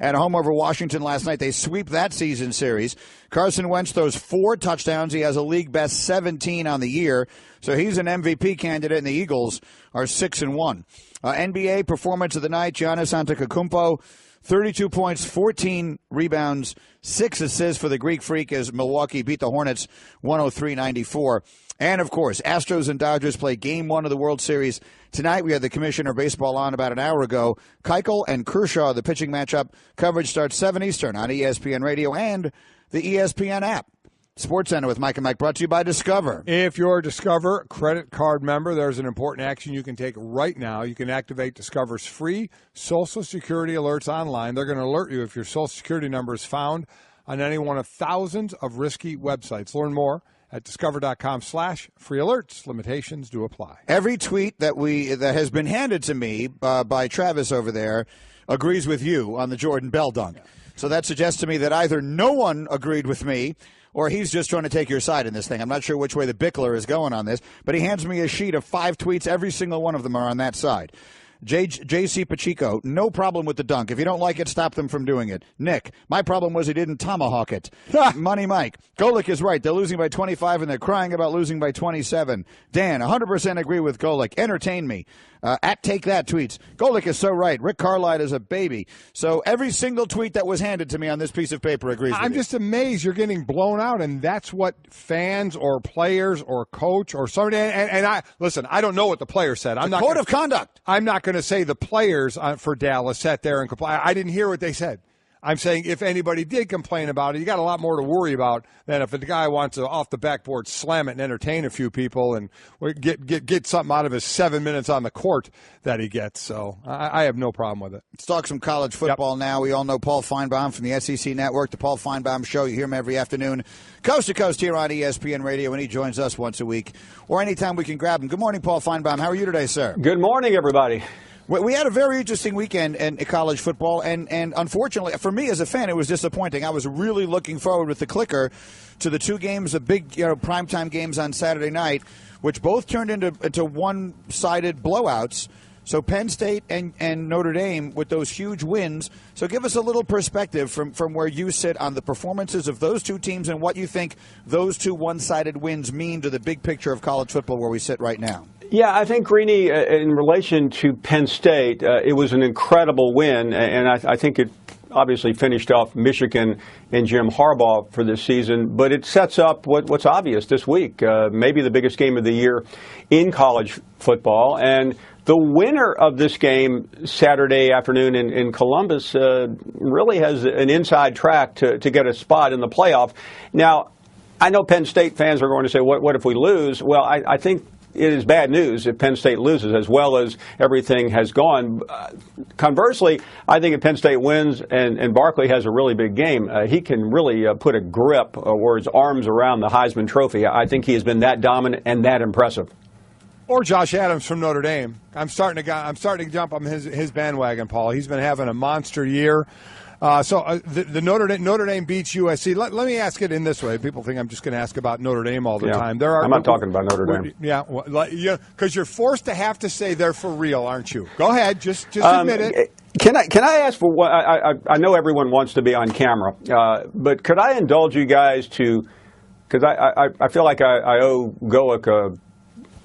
at home over Washington last night. They sweep that season series. Carson Wentz throws 4 touchdowns. He has a league-best 17 on the year, so he's an MVP candidate, and the Eagles are 6-1. NBA performance of the night, Giannis Antetokounmpo, 32 points, 14 rebounds, 6 assists for the Greek Freak as Milwaukee beat the Hornets 103-94. And, of course, Astros and Dodgers play Game 1 of the World Series tonight. We had the Commissioner of Baseball on about an hour ago. Keuchel and Kershaw, the pitching matchup. Coverage starts 7 Eastern on ESPN Radio and the ESPN app. SportsCenter with Mike and Mike, brought to you by Discover. If you're a Discover credit card member, there's an important action you can take right now. You can activate Discover's free Social Security alerts online. They're going to alert you if your Social Security number is found on any one of thousands of risky websites. Learn more at discover.com/free alerts. Limitations do apply. Every tweet that has been handed to me by Travis over there agrees with you on the Jordan Bell dunk. So that suggests to me that either no one agreed with me or he's just trying to take your side in this thing. I'm not sure which way the Bickler is going on this, but he hands me a sheet of 5 tweets. Every single one of them are on that side. J.C. Pacheco, no problem with the dunk. If you don't like it, stop them from doing it. Nick, my problem was he didn't tomahawk it. Money Mike, Golic is right. They're losing by 25 and they're crying about losing by 27. Dan, 100% agree with Golic. Entertain me. At Take That tweets, Golic is so right. Rick Carlisle is a baby. So every single tweet that was handed to me on this piece of paper agrees with I'm you. just amazed you're getting blown out, and that's what fans or players or coach or somebody, and I don't know what the player said. I'm not code of conduct. I'm not going to say the players for Dallas sat there and complained. I didn't hear what they said. I'm saying if anybody did complain about it, you got a lot more to worry about than if the guy wants to off the backboard slam it and entertain a few people and get something out of his 7 minutes on the court that he gets. So I have no problem with it. Let's talk some college football now. We all know Paul Finebaum from the SEC Network, the Paul Finebaum Show. You hear him every afternoon, coast to coast here on ESPN Radio, and he joins us once a week or anytime we can grab him. Good morning, Paul Finebaum. How are you today, sir? Good morning, everybody. We had a very interesting weekend in college football, and unfortunately, for me as a fan, it was disappointing. I was really looking forward with the clicker to the 2 games, the big primetime games on Saturday night, which both turned into one-sided blowouts. So Penn State and Notre Dame with those huge wins. So give us a little perspective from where you sit on the performances of those two teams and what you think those two one-sided wins mean to the big picture of college football where we sit right now. Yeah, I think, Greeny, in relation to Penn State, it was an incredible win, and I think it obviously finished off Michigan and Jim Harbaugh for this season, but it sets up what's obvious this week, maybe the biggest game of the year in college football. And the winner of this game Saturday afternoon in Columbus really has an inside track to get a spot in the playoff. Now, I know Penn State fans are going to say, what if we lose? Well, I think it is bad news if Penn State loses, as well as everything has gone. Conversely, I think if Penn State wins and Barkley has a really big game, he can really put a grip or his arms around the Heisman Trophy. I think he has been that dominant and that impressive. Or Josh Adams from Notre Dame. I'm starting to jump on his bandwagon, Paul. He's been having a monster year. The Notre Dame beats USC. Let me ask it in this way. People think I'm just going to ask about Notre Dame all the time. I'm not talking about Notre Dame. Yeah, because you're forced to have to say they're for real, aren't you? Go ahead, just admit it. Can I ask for what? I know everyone wants to be on camera, but could I indulge you guys to? Because I feel like I owe Golic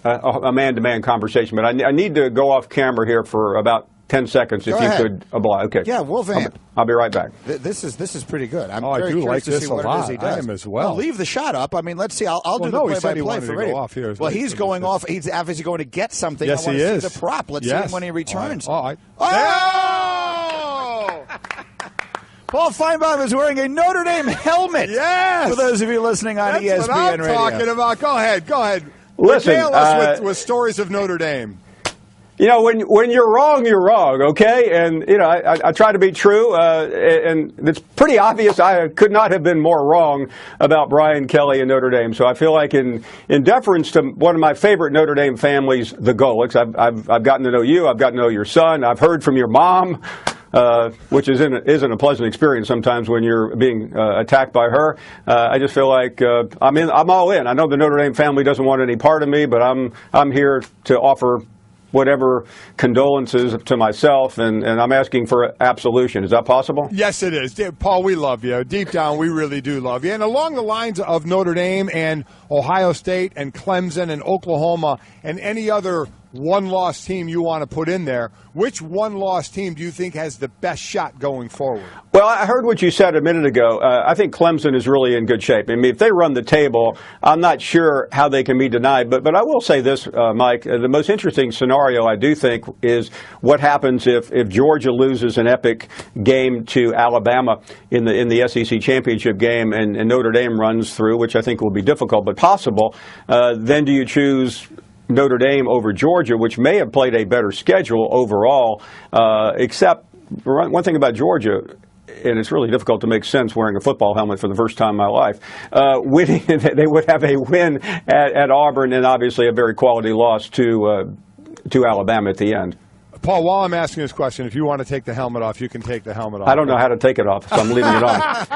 a man-to-man conversation, but I need to go off camera here for about 10 seconds, if you could oblige. Okay. Yeah, we'll vamp. I'll be right back. This is pretty good. I'm very curious like to this see what it is he does. I am as well. Leave the shot up. I mean, let's see. I'll do the play-by-play for radio. Well, he's going off. He's obviously going to get something. Yes, I want he to is. see the prop. Let's see him when he returns. Oh! Paul Finebaum is wearing a Notre Dame helmet. Yes. For those of you listening on ESPN That's what I'm Radio. talking about. Go ahead. Listen, regale us with stories of Notre Dame. You know, when you're wrong, okay? And, you know, I try to be true, and it's pretty obvious I could not have been more wrong about Brian Kelly and Notre Dame. So I feel like in deference to one of my favorite Notre Dame families, the Golics, I've gotten to know you, I've gotten to know your son, I've heard from your mom, which isn't a pleasant experience sometimes when you're being attacked by her. I just feel like I'm all in. I know the Notre Dame family doesn't want any part of me, but I'm here to offer whatever condolences to myself, and I'm asking for absolution. Is that possible? Yes, it is. Paul, we love you. Deep down, we really do love you. And along the lines of Notre Dame and Ohio State and Clemson and Oklahoma and any other one-loss team you want to put in there, which one-loss team do you think has the best shot going forward? Well, I heard what you said a minute ago. I think Clemson is really in good shape. I mean, if they run the table, I'm not sure how they can be denied. But I will say this, Mike, the most interesting scenario I do think is what happens if Georgia loses an epic game to Alabama in the SEC championship game and Notre Dame runs through, which I think will be difficult but possible. Then do you choose Notre Dame over Georgia, which may have played a better schedule overall, except one thing about Georgia, and it's really difficult to make sense wearing a football helmet for the first time in my life, winning, they would have a win at Auburn and obviously a very quality loss to Alabama at the end. Paul, while I'm asking this question, if you want to take the helmet off, you can take the helmet off. I don't know how to take it off, so I'm leaving it on.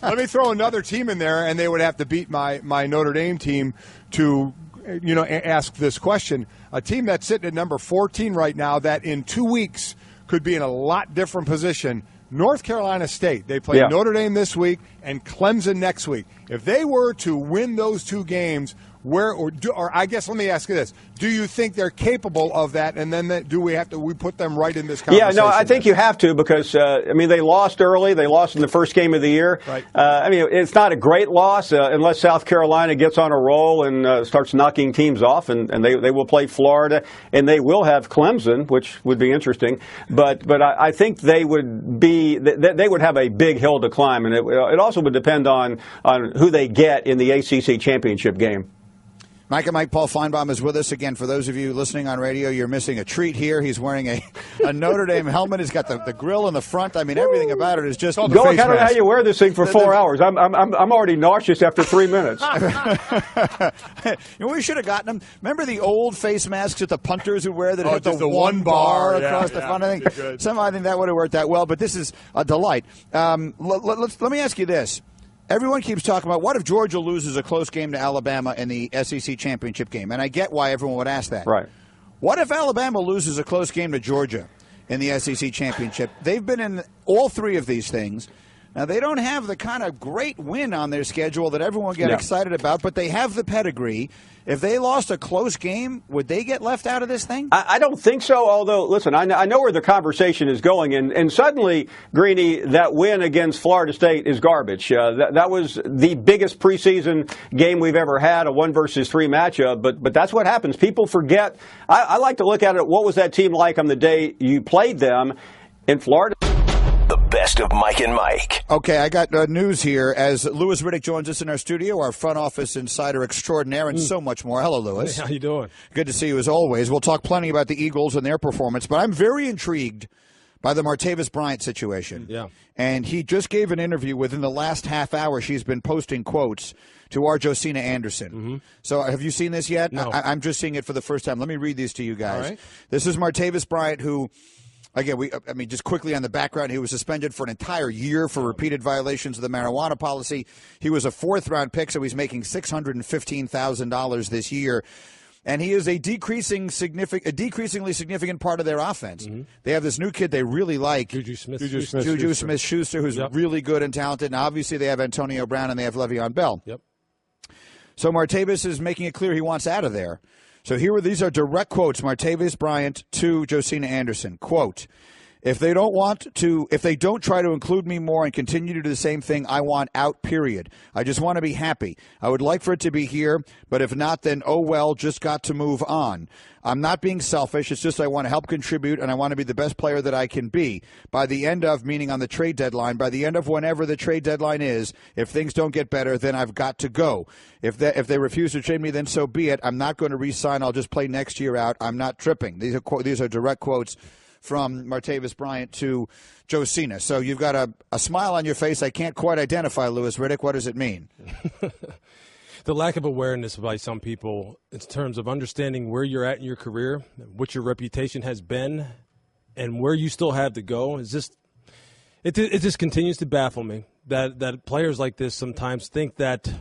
Let me throw another team in there, and they would have to beat my Notre Dame team to ask this question. A team that's sitting at number 14 right now that in 2 weeks could be in a lot different position. North Carolina State. They play Notre Dame this week and Clemson next week. If they were to win those two games, or I guess let me ask you this: do you think they're capable of that? And then we put them right in this conversation? Yeah, no, I think you have to because they lost early. They lost in the first game of the year. Right. It's not a great loss unless South Carolina gets on a roll and starts knocking teams off, and they will play Florida and they will have Clemson, which would be interesting. But I think they would have a big hill to climb, and it also would depend on who they get in the ACC championship game. Mike and Mike, Paul Finebaum is with us again. For those of you listening on radio, you're missing a treat here. He's wearing a Notre Dame helmet. He's got the grill in the front. I mean, everything about it is just. Go, I don't know how you wear this thing for 4 hours. I'm already nauseous after 3 minutes. We should have gotten them. Remember the old face masks that the punters would wear that had the one bar across the front? I think somehow I think that would have worked out well. But this is a delight. Let me ask you this. Everyone keeps talking about what if Georgia loses a close game to Alabama in the SEC championship game, and I get why everyone would ask that. Right. What if Alabama loses a close game to Georgia in the SEC championship? They've been in all three of these things. Now, they don't have the kind of great win on their schedule that everyone get excited about, but they have the pedigree. If they lost a close game, would they get left out of this thing? I don't think so, although, listen, I know where the conversation is going, and suddenly, Greeny, that win against Florida State is garbage. That was the biggest preseason game we've ever had, a 1-3 matchup, but that's what happens. People forget. I like to look at it, what was that team like on the day you played them in Florida? The best of Mike and Mike. Okay, I got news here as Louis Riddick joins us in our studio, our front office insider extraordinaire, and so much more. Hello, Louis. Hey, how you doing? Good to see you as always. We'll talk plenty about the Eagles and their performance, but I'm very intrigued by the Martavis Bryant situation. Yeah. And he just gave an interview within the last half hour. She's been posting quotes to our Josina Anderson. Mm-hmm. So have you seen this yet? No. I'm just seeing it for the first time. Let me read these to you guys. All right. This is Martavis Bryant, who... Again, just quickly on the background, he was suspended for an entire year for repeated violations of the marijuana policy. He was a fourth-round pick, so he's making $615,000 this year. And he is a decreasingly significant part of their offense. Mm-hmm. They have this new kid they really like, Juju Smith-Schuster, who's really good and talented. And obviously they have Antonio Brown and they have Le'Veon Bell. Yep. So Martavis is making it clear he wants out of there. So these are direct quotes, Martavis Bryant to Josina Anderson. Quote, if they don't try to include me more and continue to do the same thing, I want out, period. I just want to be happy. I would like for it to be here, but if not, then oh well, just got to move on. I'm not being selfish. It's just I want to help contribute, and I want to be the best player that I can be. By the end of, meaning on the trade deadline, by the end of whenever the trade deadline is, if things don't get better, then I've got to go. If they refuse to trade me, then so be it. I'm not going to re-sign. I'll just play next year out. I'm not tripping. These are direct quotes from Martavis Bryant to Josina. So you've got a smile on your face I can't quite identify, Louis Riddick. What does it mean? The lack of awareness by some people in terms of understanding where you're at in your career, what your reputation has been, and where you still have to go is just it just continues to baffle me that players like this sometimes think that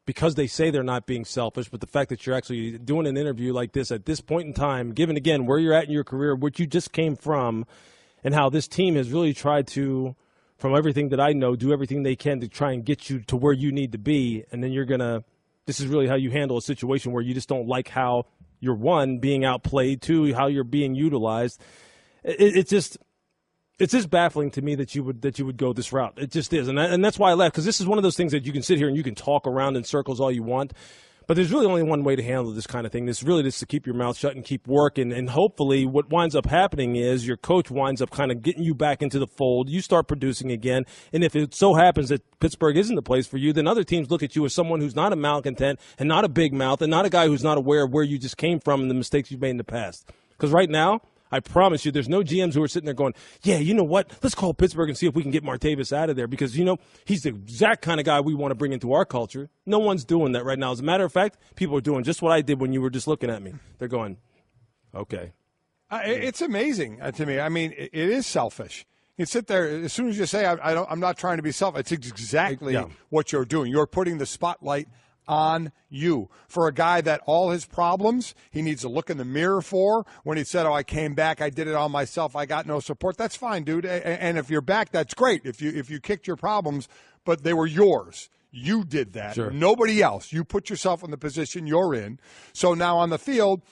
because they say they're not being selfish, but the fact that you're actually doing an interview like this at this point in time, given, again, where you're at in your career, what you just came from, and how this team has really tried to, from everything that I know, do everything they can to try and get you to where you need to be, and then this is really how you handle a situation where you just don't like how you're, one, being outplayed, two, how you're being utilized. It's just baffling to me that you would go this route. It just is, and that's why I left, because this is one of those things that you can sit here and you can talk around in circles all you want, but there's really only one way to handle this kind of thing. This really is to keep your mouth shut and keep working, and hopefully what winds up happening is your coach winds up kind of getting you back into the fold. You start producing again, and if it so happens that Pittsburgh isn't the place for you, then other teams look at you as someone who's not a malcontent and not a big mouth and not a guy who's not aware of where you just came from and the mistakes you've made in the past. Because right now, I promise you, there's no GMs who are sitting there going, yeah, you know what? Let's call Pittsburgh and see if we can get Martavis out of there because, he's the exact kind of guy we want to bring into our culture. No one's doing that right now. As a matter of fact, people are doing just what I did when you were just looking at me. They're going, okay. It's amazing to me. I mean, it is selfish. You sit there, as soon as you say, I'm not trying to be selfish, it's exactly what you're doing. You're putting the spotlight on you. For a guy that all his problems he needs to look in the mirror for, when he said, I came back, I did it all myself, I got no support, that's fine, dude. And if you're back, that's great. If you kicked your problems, but they were yours. You did that. Sure. Nobody else. You put yourself in the position you're in. So now on the field,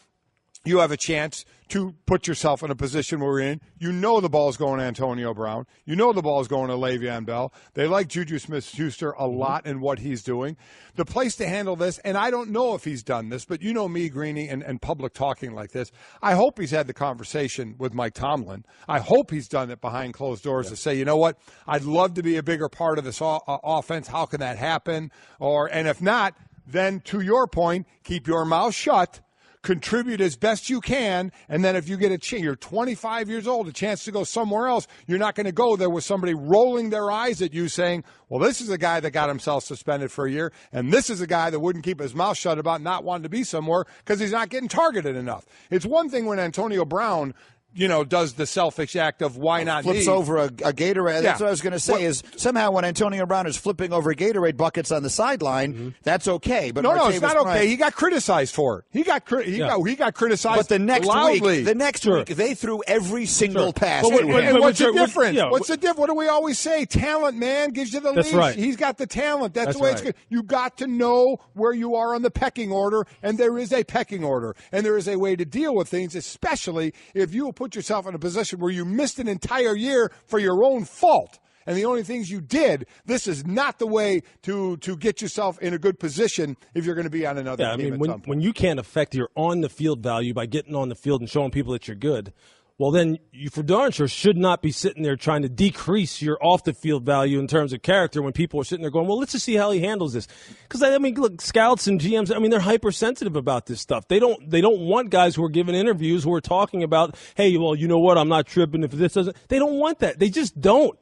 you have a chance to put yourself in a position where we're in. You know the ball's going to Antonio Brown. You know the ball's going to Le'Veon Bell. They like Juju Smith-Schuster a lot in what he's doing. The place to handle this, and I don't know if he's done this, but you know me, Greeny, and public talking like this. I hope he's had the conversation with Mike Tomlin. I hope he's done it behind closed doors to say, you know what, I'd love to be a bigger part of this offense. How can that happen? And if not, then to your point, keep your mouth shut. Contribute as best you can, and then if you get a chance, you're 25 years old, a chance to go somewhere else, you're not going to go there with somebody rolling their eyes at you saying, well, this is a guy that got himself suspended for a year, and this is a guy that wouldn't keep his mouth shut about not wanting to be somewhere because he's not getting targeted enough. It's one thing when Antonio Brown does the selfish act of why not flips me? over a Gatorade. That's what I was going to say. Is somehow when Antonio Brown is flipping over Gatorade buckets on the sideline, that's okay. But no, it's not okay. He got criticized for it. He got criticized. But the next loudly. week, they threw every single pass. And what's the difference? What's the difference? What do we always say? Talent, man, gives you the leash. Right. He's got the talent. That's the way it's good. You got to know where you are on the pecking order, and there is a pecking order, and there is a way to deal with things, especially if you will put yourself in a position where you missed an entire year for your own fault. And the only things you did, this is not the way to get yourself in a good position if you're going to be on another game. When you can't affect your on-the-field value by getting on the field and showing people that you're good, well, then you for darn sure should not be sitting there trying to decrease your off-the-field value in terms of character when people are sitting there going, well, let's just see how he handles this. Because, look, scouts and GMs, they're hypersensitive about this stuff. They don't want guys who are giving interviews who are talking about, hey, well, you know what, I'm not tripping if this doesn't. They don't want that. They just don't.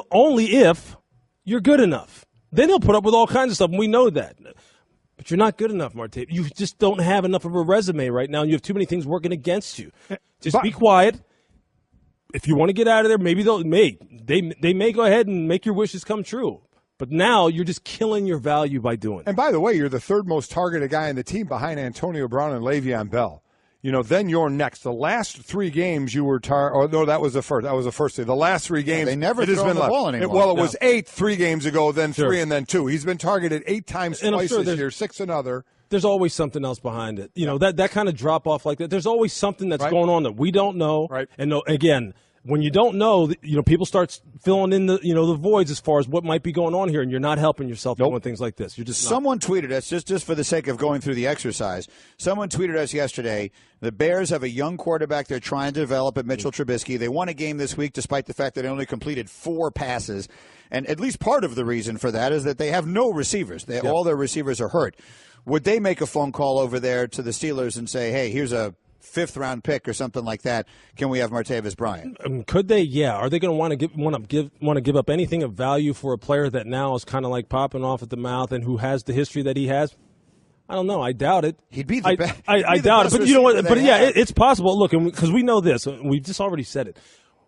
Only if you're good enough. Then they'll put up with all kinds of stuff, and we know that. But you're not good enough, Marte. You just don't have enough of a resume right now, and you have too many things working against you. Just be quiet. If you want to get out of there, maybe they may go ahead and make your wishes come true. But now you're just killing your value by doing it. And by the way, you're the third most targeted guy on the team behind Antonio Brown and Le'Veon Bell. Then you're next. The last 3 games you were that was the first. That was the first day. The last 3 games, they never throw the ball anymore. It was 8 3 games ago, then 3, and then 2. He's been targeted 8 times twice this year, 6 another. There's always something else behind it. That kind of drop off like that. There's always something that's going on that we don't know. Right. And again, when you don't know, people start filling in the voids as far as what might be going on here, and you're not helping yourself doing things like this. You're just Someone tweeted us just for the sake of going through the exercise. Someone tweeted us yesterday. The Bears have a young quarterback they're trying to develop at Mitchell Trubisky. They won a game this week despite the fact that they only completed 4 passes. And at least part of the reason for that is that they have no receivers. All their receivers are hurt. Would they make a phone call over there to the Steelers and say, hey, here's a 5th-round pick or something like that? Can we have Martavis Bryant? Could they? Yeah. Are they going to want to give up anything of value for a player that now is kind of like popping off at the mouth and who has the history that he has? I don't know. I doubt it. He'd be the best. I doubt it. But you know what? But yeah, it's possible. Look, because we know this. We've just already said it.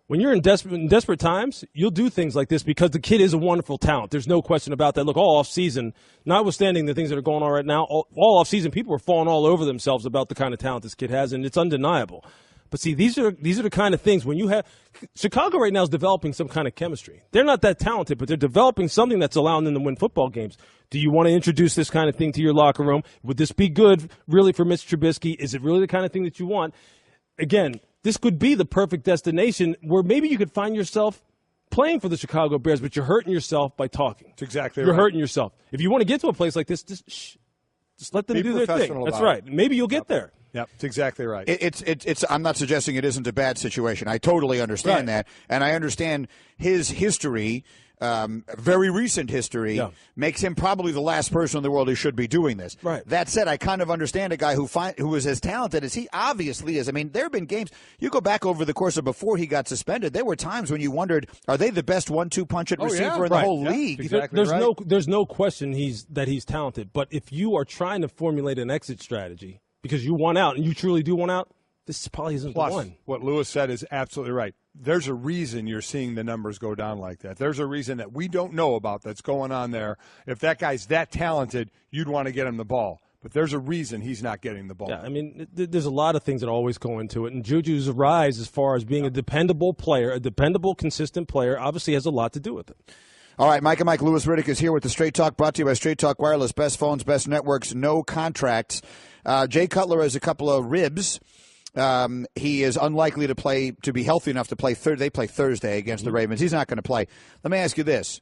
When you're in desperate times, you'll do things like this because the kid is a wonderful talent. There's no question about that. Look, all offseason, notwithstanding the things that are going on right now, all offseason, people are falling all over themselves about the kind of talent this kid has, and it's undeniable. But see, these are the kind of things when you have – Chicago right now is developing some kind of chemistry. They're not that talented, but they're developing something that's allowing them to win football games. Do you want to introduce this kind of thing to your locker room? Would this be good really for Mitch Trubisky? Is it really the kind of thing that you want? Again – this could be the perfect destination where maybe you could find yourself playing for the Chicago Bears, but you're hurting yourself by talking. That's exactly You're hurting yourself. If you want to get to a place like this, just let them do their thing. That's right. Maybe you'll get there. Yep, that's exactly right. It's. I'm not suggesting it isn't a bad situation. I totally understand that, and I understand his history. Very recent history makes him probably the last person in the world who should be doing this. Right. That said, I kind of understand a guy who is as talented as he obviously is. There have been games, you go back over the course of before he got suspended, there were times when you wondered, are they the best 1-2 punch at receiver in the whole league? Exactly there's no question that he's talented. But if you are trying to formulate an exit strategy because you want out and you truly do want out, this probably isn't the one. What Lewis said is absolutely right. There's a reason you're seeing the numbers go down like that. There's a reason that we don't know about that's going on there. If that guy's that talented, you'd want to get him the ball. But there's a reason he's not getting the ball. Yeah, there's a lot of things that always go into it. And Juju's rise as far as being a dependable player, a dependable, consistent player, obviously has a lot to do with it. All right, Mike and Mike, Louis Riddick is here with the Straight Talk, brought to you by Straight Talk Wireless. Best phones, best networks, no contracts. Jay Cutler has a couple of ribs. He is unlikely to be healthy enough to play. They play Thursday against the Ravens. He's not going to play. Let me ask you this.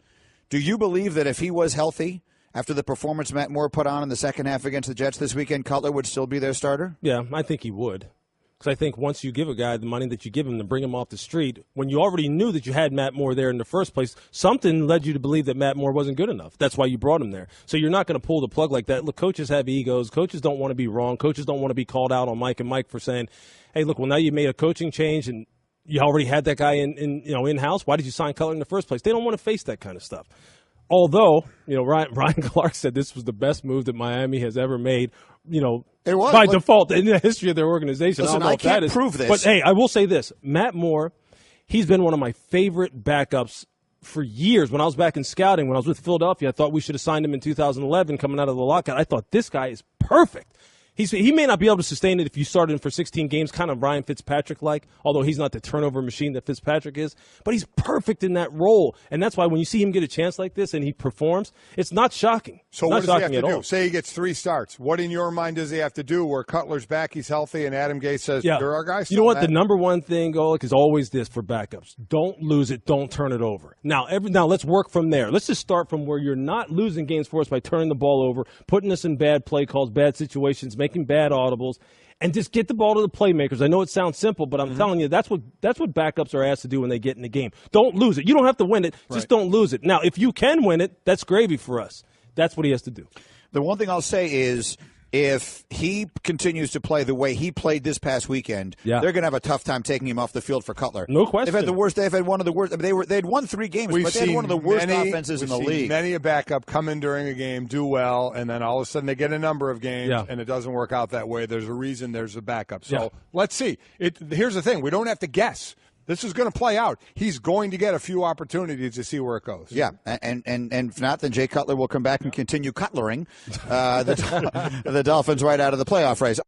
Do you believe that if he was healthy, after the performance Matt Moore put on in the second half against the Jets this weekend, Cutler would still be their starter? Yeah, I think he would. Because I think once you give a guy the money that you give him to bring him off the street, when you already knew that you had Matt Moore there in the first place, something led you to believe that Matt Moore wasn't good enough. That's why you brought him there. So you're not going to pull the plug like that. Look, coaches have egos. Coaches don't want to be wrong. Coaches don't want to be called out on Mike and Mike for saying, hey, look, well, now you made a coaching change and you already had that guy in-house. Why did you sign Cutler in the first place? They don't want to face that kind of stuff. although, Ryan Clark said this was the best move that Miami has ever made, it was, by default in the history of their organization. Listen, I can't prove this. But, hey, I will say this. Matt Moore, he's been one of my favorite backups for years. When I was back in scouting, when I was with Philadelphia, I thought we should have signed him in 2011 coming out of the lockout. I thought this guy is perfect. He may not be able to sustain it if you started him for 16 games, kind of Ryan Fitzpatrick-like, although he's not the turnover machine that Fitzpatrick is. But he's perfect in that role. And that's why when you see him get a chance like this and he performs, it's not shocking. So what does he have to do? Say he gets 3 starts. What in your mind does he have to do where Cutler's back, he's healthy, and Adam Gase says, there are guys? You know what? The number one thing, Golic, is always this for backups. Don't lose it. Don't turn it over. Now let's work from there. Let's just start from where you're not losing games for us by turning the ball over, putting us in bad play calls, bad situations, making bad audibles, and just get the ball to the playmakers. I know it sounds simple, but I'm telling you, that's what backups are asked to do when they get in the game. Don't lose it. You don't have to win it. Just don't lose it. Now, if you can win it, that's gravy for us. That's what he has to do. The one thing I'll say is if he continues to play the way he played this past weekend, they're going to have a tough time taking him off the field for Cutler. No question. They've had one of the worst. I mean, they had won 3 games, but they had one of the worst offenses in the league. Many a backup come in during a game, do well, and then all of a sudden they get a number of games, and it doesn't work out that way. There's a reason there's a backup. So let's see. Here's the thing. We don't have to guess. This is going to play out. He's going to get a few opportunities to see where it goes. Yeah, and if not, then Jay Cutler will come back and continue cutlering the Dolphins right out of the playoff race.